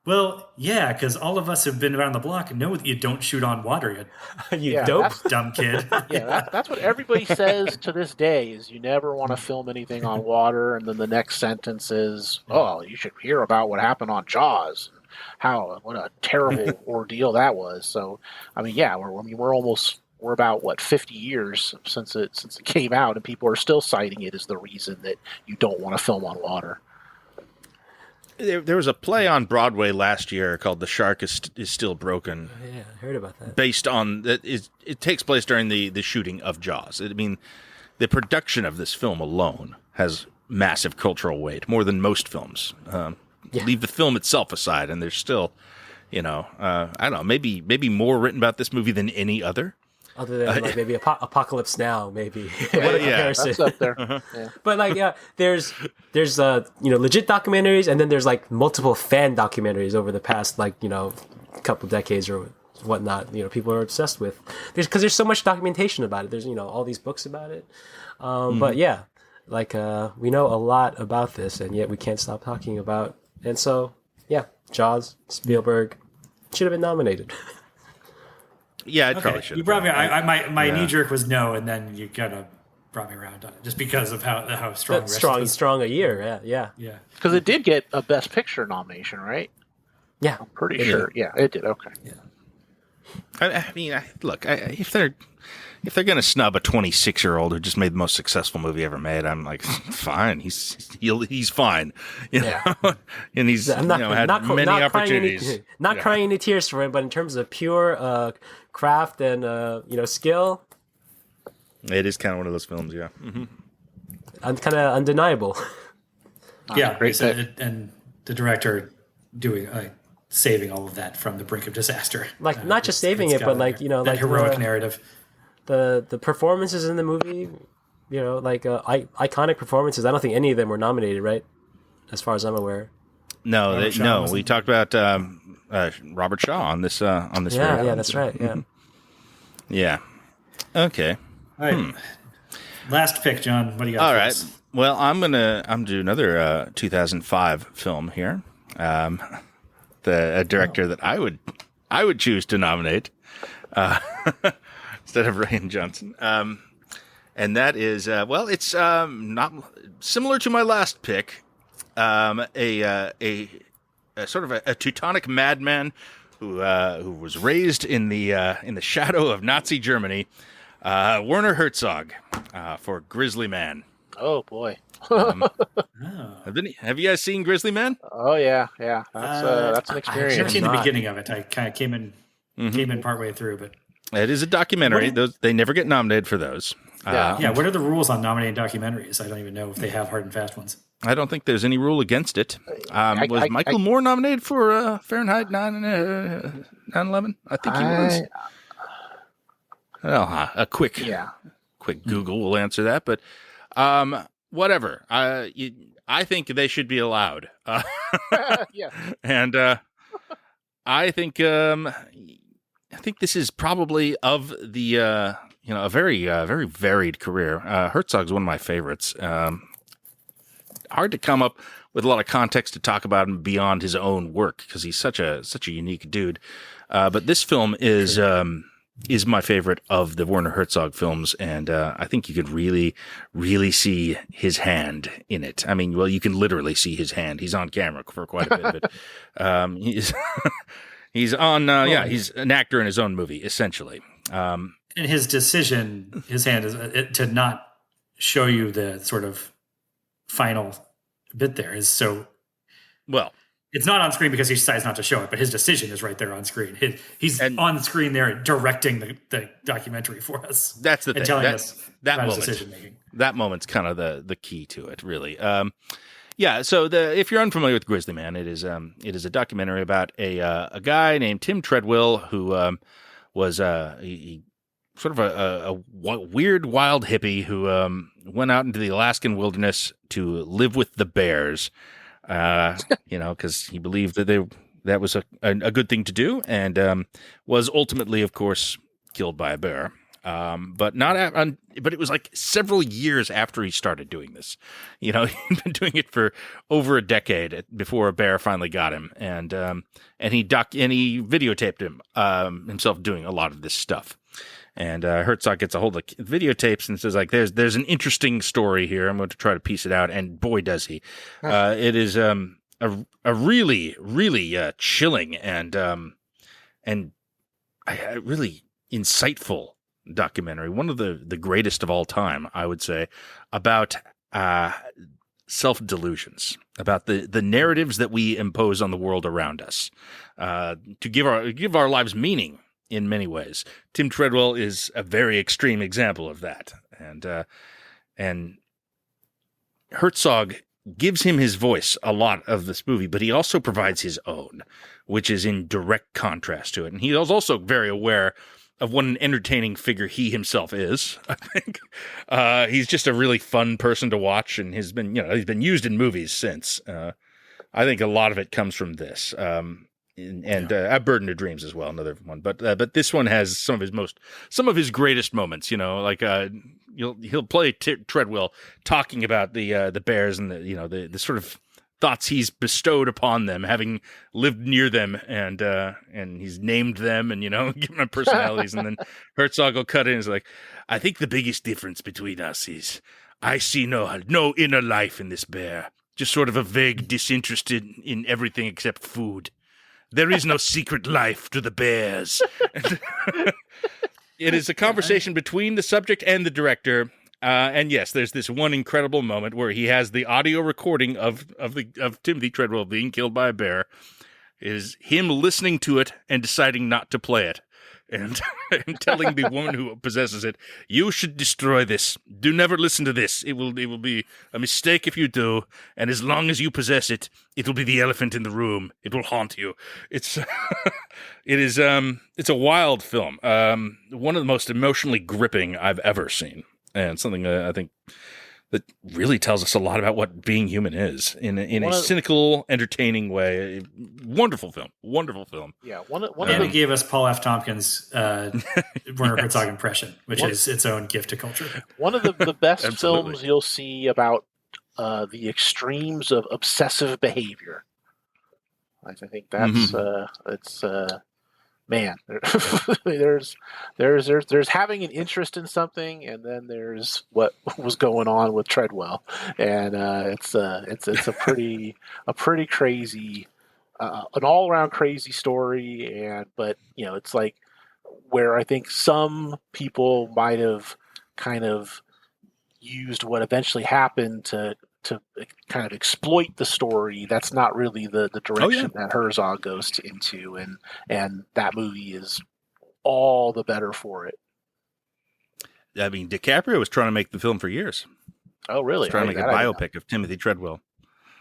well, yeah, because all of us have been around the block and know that you don't shoot on water, you You Yeah, dope. that's- dumb kid. Yeah, that's what everybody says to this day is you never want to film anything on water, and then the next sentence is, oh, you should hear about what happened on Jaws. What a terrible ordeal that was. So, I mean, yeah, we're about what 50 years since it came out, and people are still citing it as the reason that you don't want to film on water. There was a play on Broadway last year called "The Shark is Still Broken," Yeah, I heard about that. based on that. It takes place during the shooting of Jaws. I mean, the production of this film alone has massive cultural weight, more than most films. Leave the film itself aside, and there's still, I don't know, maybe more written about this movie than any other. Other than like maybe Apocalypse Now, maybe. What a Yeah. comparison. That's up there. Yeah. But like, yeah, there's legit documentaries, and then there's like multiple fan documentaries over the past couple decades or whatnot. People are obsessed with because there's so much documentation about it. There's all these books about it. But yeah, like we know a lot about this, and yet we can't stop talking about. And so yeah, Jaws, Spielberg should have been nominated. Yeah, it probably should. You brought me. My knee jerk was no, and then you kind of brought me around on it just because of how strong. the rest of this- strong a year. Yeah. Yeah. Because it did get a Best Picture nomination, right? Yeah. I'm pretty sure. Yeah, it did. Okay. I mean, look, if they're going to snub a 26-year-old who just made the most successful movie ever made, I'm like, fine, he's fine, Yeah. and he's I'm not, had not, many not opportunities. crying any tears for him, but in terms of pure craft and skill, It is kind of one of those films, yeah. Mm-hmm. kind of undeniable. Yeah, great so pick. and the director doing saving all of that from the brink of disaster. Like not just It's- saving it's it, but got like that like heroic narrative. the performances in the movie, iconic performances. I don't think any of them were nominated, right? As far as I'm aware. No, Robert Shaw no, wasn't- we talked about Robert Shaw on this. Yeah, round. that's right. Yeah. Yeah. Okay. All right. Last pick, John. What do you got? All for right. us? Well, I'm do another 2005 film here. A director that I would choose to nominate instead of Rian Johnson. And that is it's not similar to my last pick. A sort of a Teutonic madman who was raised in the shadow of Nazi Germany. Werner Herzog for Grizzly Man. Oh boy. Oh. Have you guys seen Grizzly Man? Oh yeah. That's an I've never experience. seen the not. beginning of it. I kind of came in partway through, but It is a documentary. Those they never get nominated for those. Yeah. yeah. What are the rules on nominating documentaries? I don't even know if they have hard and fast ones. I don't think there's any rule against it. Was Michael Moore nominated for Fahrenheit 9/11? I think he was. Well, a quick Google will answer that, but whatever. I think they should be allowed. Yeah. And I think I think this is probably of the a very very varied career. Herzog's one of my favorites. Hard to come up with a lot of context to talk about him beyond his own work because he's such a unique dude. But this film is my favorite of the Werner Herzog films, and I think you could really, really see his hand in it. I mean, well, you can literally see his hand. He's on camera for quite a bit of it. He's he's an actor in his own movie, essentially. And his decision, his hand is to not show you the sort of final bit there is so well. It's not on screen because he decides not to show it, but his decision is right there on screen. He's on screen there directing the documentary for us. That's the thing. Telling us that about moment, his decision making. That moment's kind of the key to it, really. So if you're unfamiliar with Grizzly Man, it is a documentary about a guy named Tim Treadwell who was sort of a weird, wild hippie who went out into the Alaskan wilderness to live with the bears. Because he believed that was a good thing to do, and was ultimately, of course, killed by a bear. But it was like several years after he started doing this. He'd been doing it for over a decade before a bear finally got him, and he videotaped himself doing a lot of this stuff. And Herzog gets a hold of the videotapes and says, like, there's an interesting story here. I'm going to try to piece it out. And boy, does he. It is a really, really chilling and really insightful documentary. One of the greatest of all time, I would say, about self-delusions, about the narratives that we impose on the world around us to give our lives meaning. In many ways, Tim Treadwell is a very extreme example of that, and Herzog gives him his voice a lot of this movie, but he also provides his own, which is in direct contrast to it. And he is also very aware of what an entertaining figure he himself is. I think he's just a really fun person to watch, and he's been used in movies since. I think a lot of it comes from this. A Burden of Dreams as well, another one. But this one has some of his greatest moments. He'll play Treadwell talking about the bears and the sort of thoughts he's bestowed upon them, having lived near them, and he's named them and given them personalities. And then Herzog will cut in and is like, I think the biggest difference between us is I see no inner life in this bear, just sort of a vague disinterested in everything except food. There is no secret life to the bears. It is a conversation between the subject and the director. And yes, there's this one incredible moment where he has the audio recording of Timothy Treadwell being killed by a bear. It is him listening to it and deciding not to play it. And telling the woman who possesses it, you should destroy this. Do never listen to this. It will be a mistake if you do. And as long as you possess it, it will be the elephant in the room. It will haunt you. It's a wild film. One of the most emotionally gripping I've ever seen, and something I think that really tells us a lot about what being human is in a cynical, entertaining way. Wonderful film. Yeah, and it gave us Paul F. Tompkins' Werner Yes. Herzog impression, which is its own gift to culture. One of the best films you'll see about the extremes of obsessive behavior. I think that's man. There's having an interest in something, and then there's what was going on with Treadwell, and it's a pretty crazy, an all around crazy story, but it's like where I think some people might have kind of used what eventually happened to kind of exploit the story. That's not really the direction that Herzog goes into, and that movie is all the better for it. I mean, DiCaprio was trying to make the film for years. Oh, really? Trying to make a biopic of Timothy Treadwell.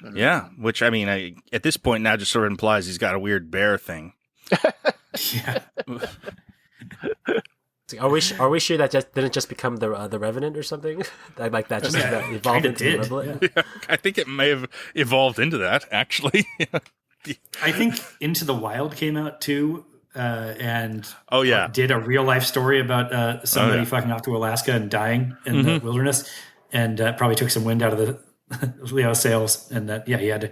Mm-hmm. Yeah, which I mean, at this point now just sort of implies he's got a weird bear thing. Yeah. Are we sure that didn't just become the Revenant or something like that? Just evolved into the Revenant. Yeah, I think it may have evolved into that. Actually, I think Into the Wild came out too and Oh, yeah. did a real life story about somebody fucking off to Alaska and dying in the wilderness, and probably took some wind out of the Leo sails, and that he had to.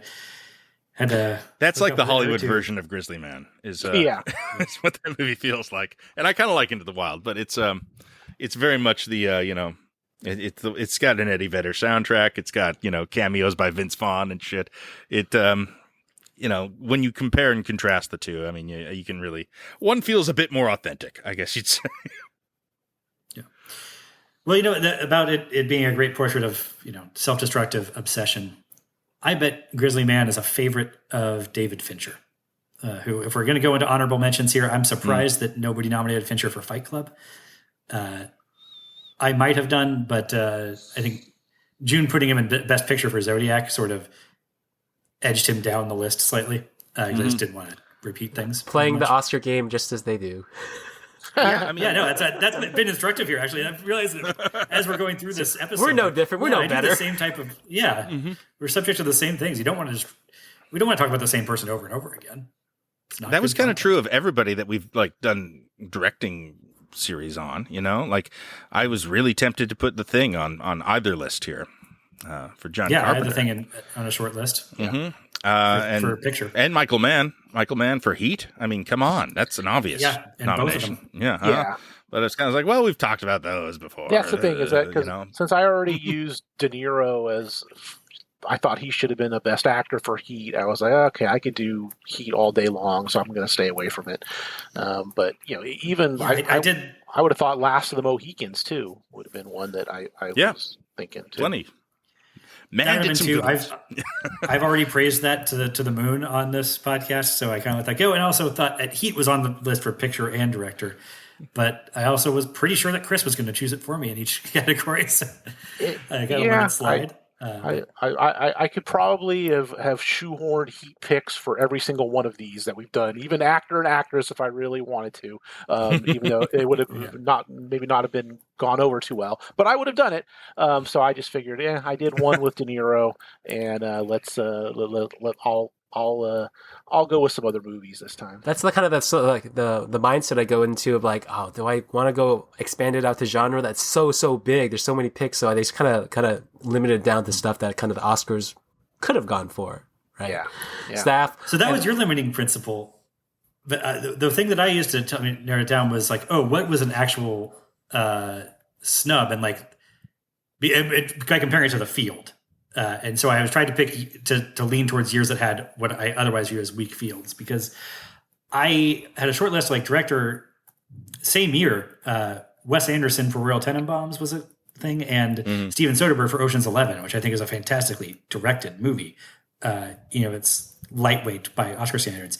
That's like the Hollywood too. version of Grizzly Man. Is Yeah. that's what that movie feels like, and I kind of like Into the Wild, but it's very much the it's got an Eddie Vedder soundtrack. It's got cameos by Vince Vaughn and shit. It when you compare and contrast the two, I mean, you can really, one feels a bit more authentic, I guess you'd say. Yeah. Well, about it being a great portrait of self-destructive obsession. I bet Grizzly Man is a favorite of David Fincher, who, if we're going to go into honorable mentions here, I'm surprised that nobody nominated Fincher for Fight Club. I might have done, but I think June putting him in Best Picture for Zodiac sort of edged him down the list slightly. I just didn't want to repeat things. Playing the Oscar game just as they do. That's been instructive here. Actually, I've realized that as we're going through this episode, We're no different. We're no better. The same type of We're subject to the same things. We don't want to talk about the same person over and over again. That was kind of true of everybody that we've done directing series on. Like I was really tempted to put The Thing on either list here for John Carpenter. I had The Thing on a short list. Mm-hmm. For a picture. And Michael Mann for Heat. I mean, come on, that's an obvious nomination. Both of them. Yeah. But it's kind of like, well, we've talked about those before. That's the thing, is that because since I already used De Niro as, I thought he should have been a Best Actor for Heat. I was like, okay, I could do Heat all day long, so I'm going to stay away from it. But even I did. I would have thought Last of the Mohicans too would have been one that I was thinking too. Plenty. Man did some I've already praised that to the moon on this podcast, so I kind of let that go. And also thought that Heat was on the list for picture and director, but I also was pretty sure that Chris was going to choose it for me in each category. So I got a limit slide. I could probably have shoehorned Heat picks for every single one of these that we've done, even actor and actress if I really wanted to, even though it would have not have been gone over too well, but I would have done it. So I just figured, I did one with De Niro, and I'll go with some other movies this time. That's the the mindset I go into of like, oh, do I want to go expand it out to genre that's so big? There's so many picks, so I just kind of limited down to stuff that kind of the Oscars could have gone for, right? Yeah. Staff. So that was your limiting principle. But the thing that I used to narrow it down was like, oh, what was an actual snub, and by comparing it to the field. And so I was trying to pick to lean towards years that had what I otherwise view as weak fields, because I had a short list like director. Same year, Wes Anderson for Royal Tenenbaums was a thing, and Steven Soderbergh for Ocean's 11, which I think is a fantastically directed movie. It's lightweight by Oscar standards.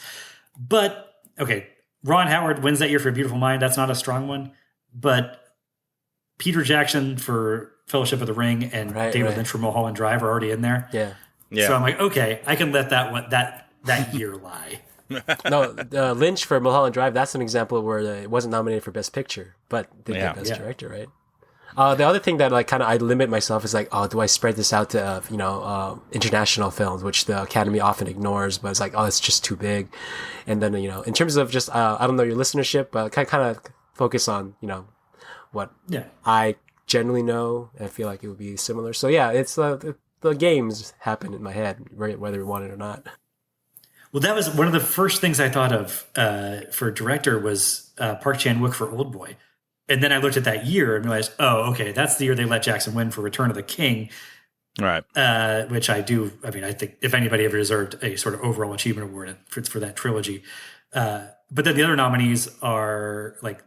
But okay, Ron Howard wins that year for A Beautiful Mind. That's not a strong one, but Peter Jackson for Fellowship of the Ring and David Lynch for Mulholland Drive are already in there. Yeah. So I'm like, okay, I can let that year lie. No, Lynch for Mulholland Drive, that's an example where it wasn't nominated for Best Picture, but they did Best Director, right? The other thing that I limit myself is like, oh, do I spread this out to international films, which the Academy often ignores, but it's like, oh, it's just too big. And then in terms of just I don't know your listenership, but kind of focus on what I generally know. I feel like it would be similar. So yeah, it's the games happen in my head, whether we want it or not. Well, that was one of the first things I thought of for director was Park Chan-wook for Old Boy. And then I looked at that year and realized, oh, okay, that's the year they let Jackson win for Return of the King. Right. Which I do. I mean, I think if anybody ever deserved a sort of overall achievement award for that trilogy. But then the other nominees are like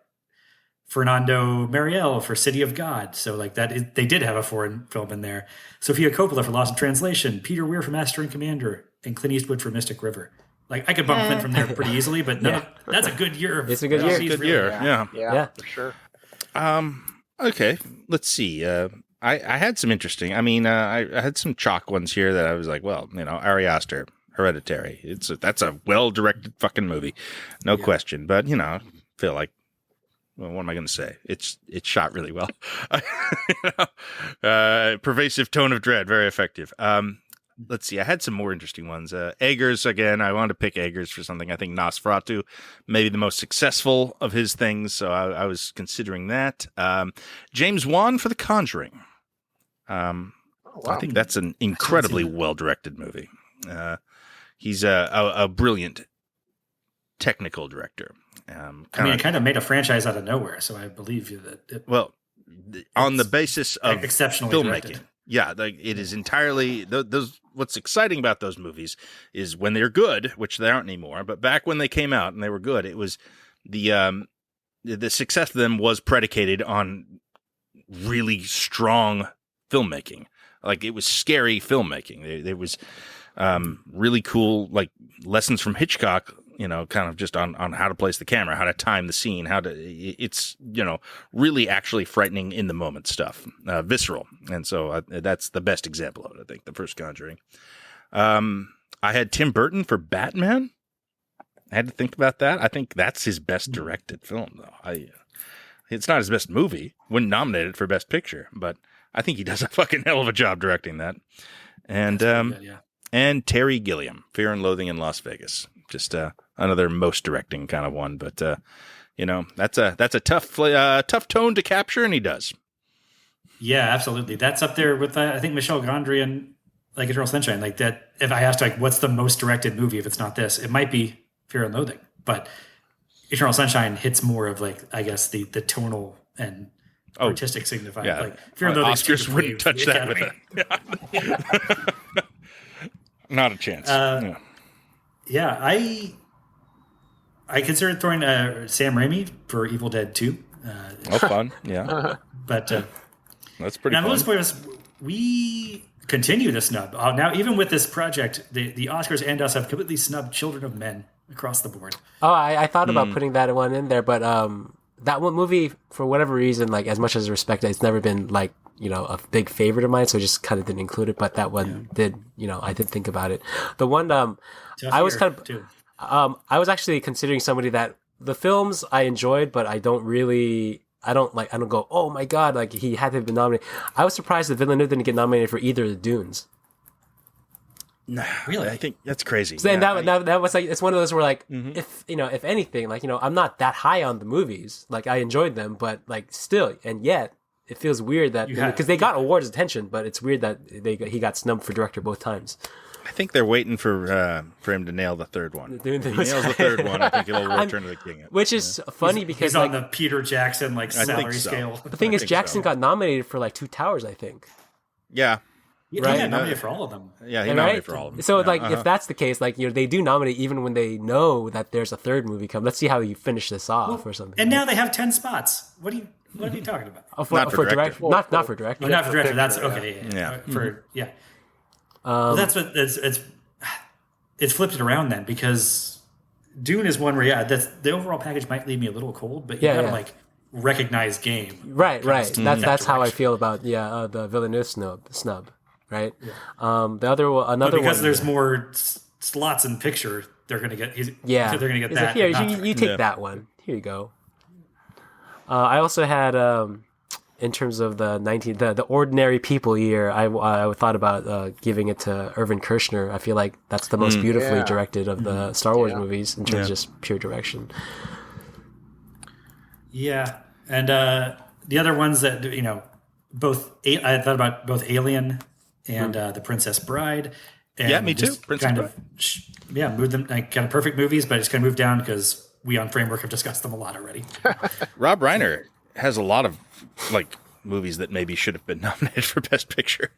Fernando Mariel for City of God. So they did have a foreign film in there. Sofia Coppola for Lost in Translation, Peter Weir for Master and Commander, and Clint Eastwood for Mystic River. Like I could bump Clint from there pretty easily, but that's a good year. It's a good year. Good year. Yeah, for sure. Okay, let's see. I had some interesting. I mean, I had some chalk ones here that I was like, well, Ari Aster, Hereditary. That's a well-directed fucking movie, no question. But I feel like, well, what am I going to say? It's shot really well. Pervasive tone of dread, very effective. let's see. I had some more interesting ones. Eggers, again, I wanted to pick Eggers for something. I think Nosferatu, maybe the most successful of his things, so I was considering that. James Wan for The Conjuring. I think that's an incredibly well-directed movie. He's a brilliant technical director. It kind of made a franchise out of nowhere, so I believe you that. On the basis of exceptionally filmmaking, directed. yeah, it is entirely those. What's exciting about those movies is when they're good, which they aren't anymore. But back when they came out and they were good, it was the success of them was predicated on really strong filmmaking. Like it was scary filmmaking. It was really cool, like lessons from Hitchcock. Kind of just on how to place the camera, how to time the scene, it's really actually frightening in the moment stuff, visceral. And so that's the best example of it, I think, the first Conjuring. I had Tim Burton for Batman. I had to think about that. I think that's his best directed film, though. It's not his best movie. Wouldn't nominate it for Best Picture, but I think he does a fucking hell of a job directing that. And Good, yeah. and Terry Gilliam, Fear and Loathing in Las Vegas. Just another most directing kind of one, but that's a tough tone to capture, and he does. Yeah, absolutely. That's up there with I think Michel Gondry and like Eternal Sunshine. Like that. If I asked what's the most directed movie, if it's not this, it might be Fear and Loathing. But Eternal Sunshine hits more of I guess the tonal and artistic signifier. Yeah. Like Fear and Loathing. Oscars wouldn't touch that with it. Not a chance. Yeah, I considered throwing Sam Raimi for Evil Dead 2. Fun. Yeah. But that's pretty fun. Most players, we continue to snub. Now, even with this project, the Oscars and us have completely snubbed Children of Men across the board. Oh, I thought about putting that one in there, but that one movie, for whatever reason, as much as I respect it, it's never been a big favorite of mine, so I just kind of didn't include it. But that one did, I did think about it. The one I was kind of, too. I was actually considering somebody that the films I enjoyed, but I don't go, oh my god, he had to have been nominated. I was surprised that Villeneuve didn't get nominated for either of the Dunes. No, really, I think that's crazy. So, and that was it's one of those where if anything, I'm not that high on the movies. I enjoyed them, but still, and yet it feels weird that because they got awards attention, but it's weird that he got snubbed for director both times. I think they're waiting for him to nail the third one. If he nails the third one, I think he'll Return to the King. Which is funny because he's on the Peter Jackson salary scale. The thing is, Jackson got nominated for Two Towers, I think. Yeah. Yeah, right? He got nominated for all of them. Yeah, he nominated for all of them. So, if that's the case, they do nominate even when they know that there's a third movie coming. Let's see how you finish this off or something. And now they have 10 spots. What are you talking about? Not for director. Not for director. Not for director. That's okay. Yeah. Well, that's what it's flipped it around then, because Dune is one where the overall package might leave me a little cold, but you gotta recognize game. Right. That's how I feel about the Villeneuve snub. Right. Yeah. Another but because one, there's more slots in picture, they're gonna get. They're gonna get that. Here, you take that one. Here you go. I also had in terms of the Ordinary People year, I thought about giving it to Irvin Kershner. I feel like that's the most beautifully directed of the Star Wars movies in terms of just pure direction. Yeah, and the other ones that I thought about both Alien and The Princess Bride. And me too. Princess Bride. Moved them kind of perfect movies, but it's going to move down because we on Framework have discussed them a lot already. Rob Reiner has a lot of movies that maybe should have been nominated for Best Picture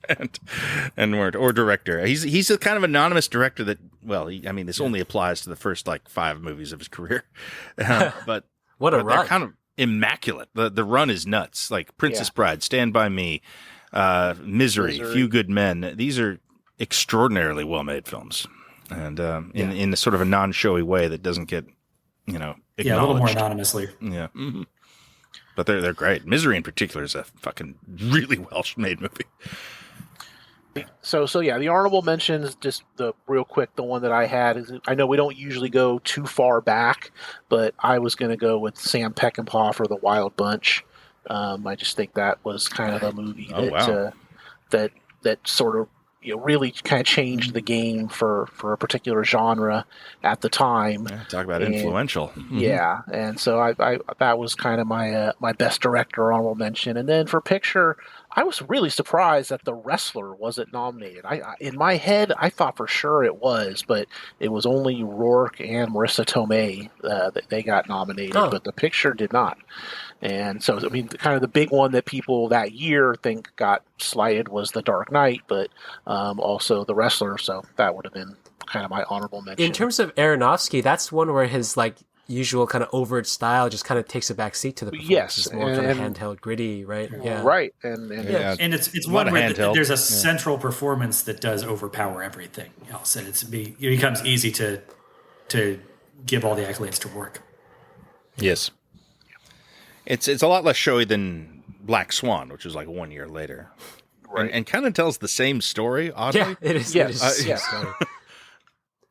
and weren't, or director. He's a kind of anonymous director that this only applies to the first 5 movies of his career, but what a run! They're kind of immaculate. The run is nuts. Princess Bride, Stand by Me, Misery, Few Good Men. These are extraordinarily well made films, and in a sort of a non-showy way that doesn't get acknowledged. Yeah, a little more anonymously. Yeah. Mm-hmm. But they're great. Misery in particular is a fucking really well made movie. So the honorable mentions, just the real quick, the one that I had is, I know we don't usually go too far back, but I was going to go with Sam Peckinpah for The Wild Bunch. I just think that was kind of a movie that sort of really kind of changed the game for a particular genre at the time. Yeah, talk about And- influential. Mhm. Yeah, and so I that was kind of my best director honorable mention. And then for picture, I was really surprised that The Wrestler wasn't nominated. I in my head I thought for sure it was, but it was only Rourke and Marissa Tomei that they got nominated, Oh. but the picture did not. And so, I mean, kind of the big one that people that year think got slighted was The Dark Knight, but also The Wrestler. So that would have been kind of my honorable mention. In terms of Aronofsky, that's one where his like usual kind of overt style just kind of takes a back seat to the performance. Yes, It's more kind of and- handheld, gritty, right? Yeah. Right, and Yeah. And it's A lot one of where handheld. there's a central performance that does overpower everything else, and it becomes easy to give all the accolades to work. Yes. It's a lot less showy than Black Swan, which was like 1 year later. Right. And kind of tells the same story, oddly. Yeah, it is. Yes, It is. yes.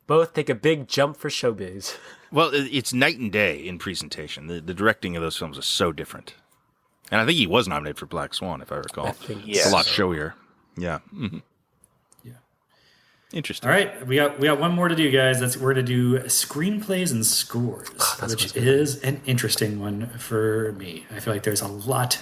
Both take a big jump for showbiz. Well, it's night and day in presentation. The directing of those films is so different. And I think he was nominated for Black Swan, if I recall. I think Yes. It's a lot showier. Yeah. Mm-hmm. Yeah. Interesting. All right, we got one more to do, guys. We're going to do screenplays and scores, which is an interesting one for me. I feel like there's a lot.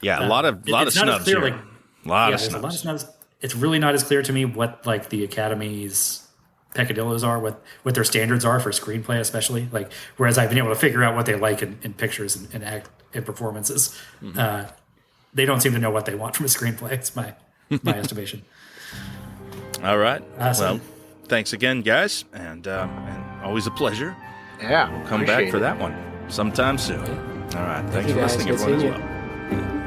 Yeah, a lot of it's not as snubs clear, here. like- a lot Yeah, of there's a lot of snubs. snubs. It's really not as clear to me what like the Academy's peccadillos are, what their standards are for screenplay, especially. Like, whereas I've been able to figure out what they like in pictures and act in performances, they don't seem to know what they want from a screenplay. It's my estimation. All right. Awesome. Well, thanks again, guys. And always a pleasure. yeah, Come back appreciate for it. that one sometime soon. All right. Thanks you for guys. listening, Good everyone, as seeing well. you.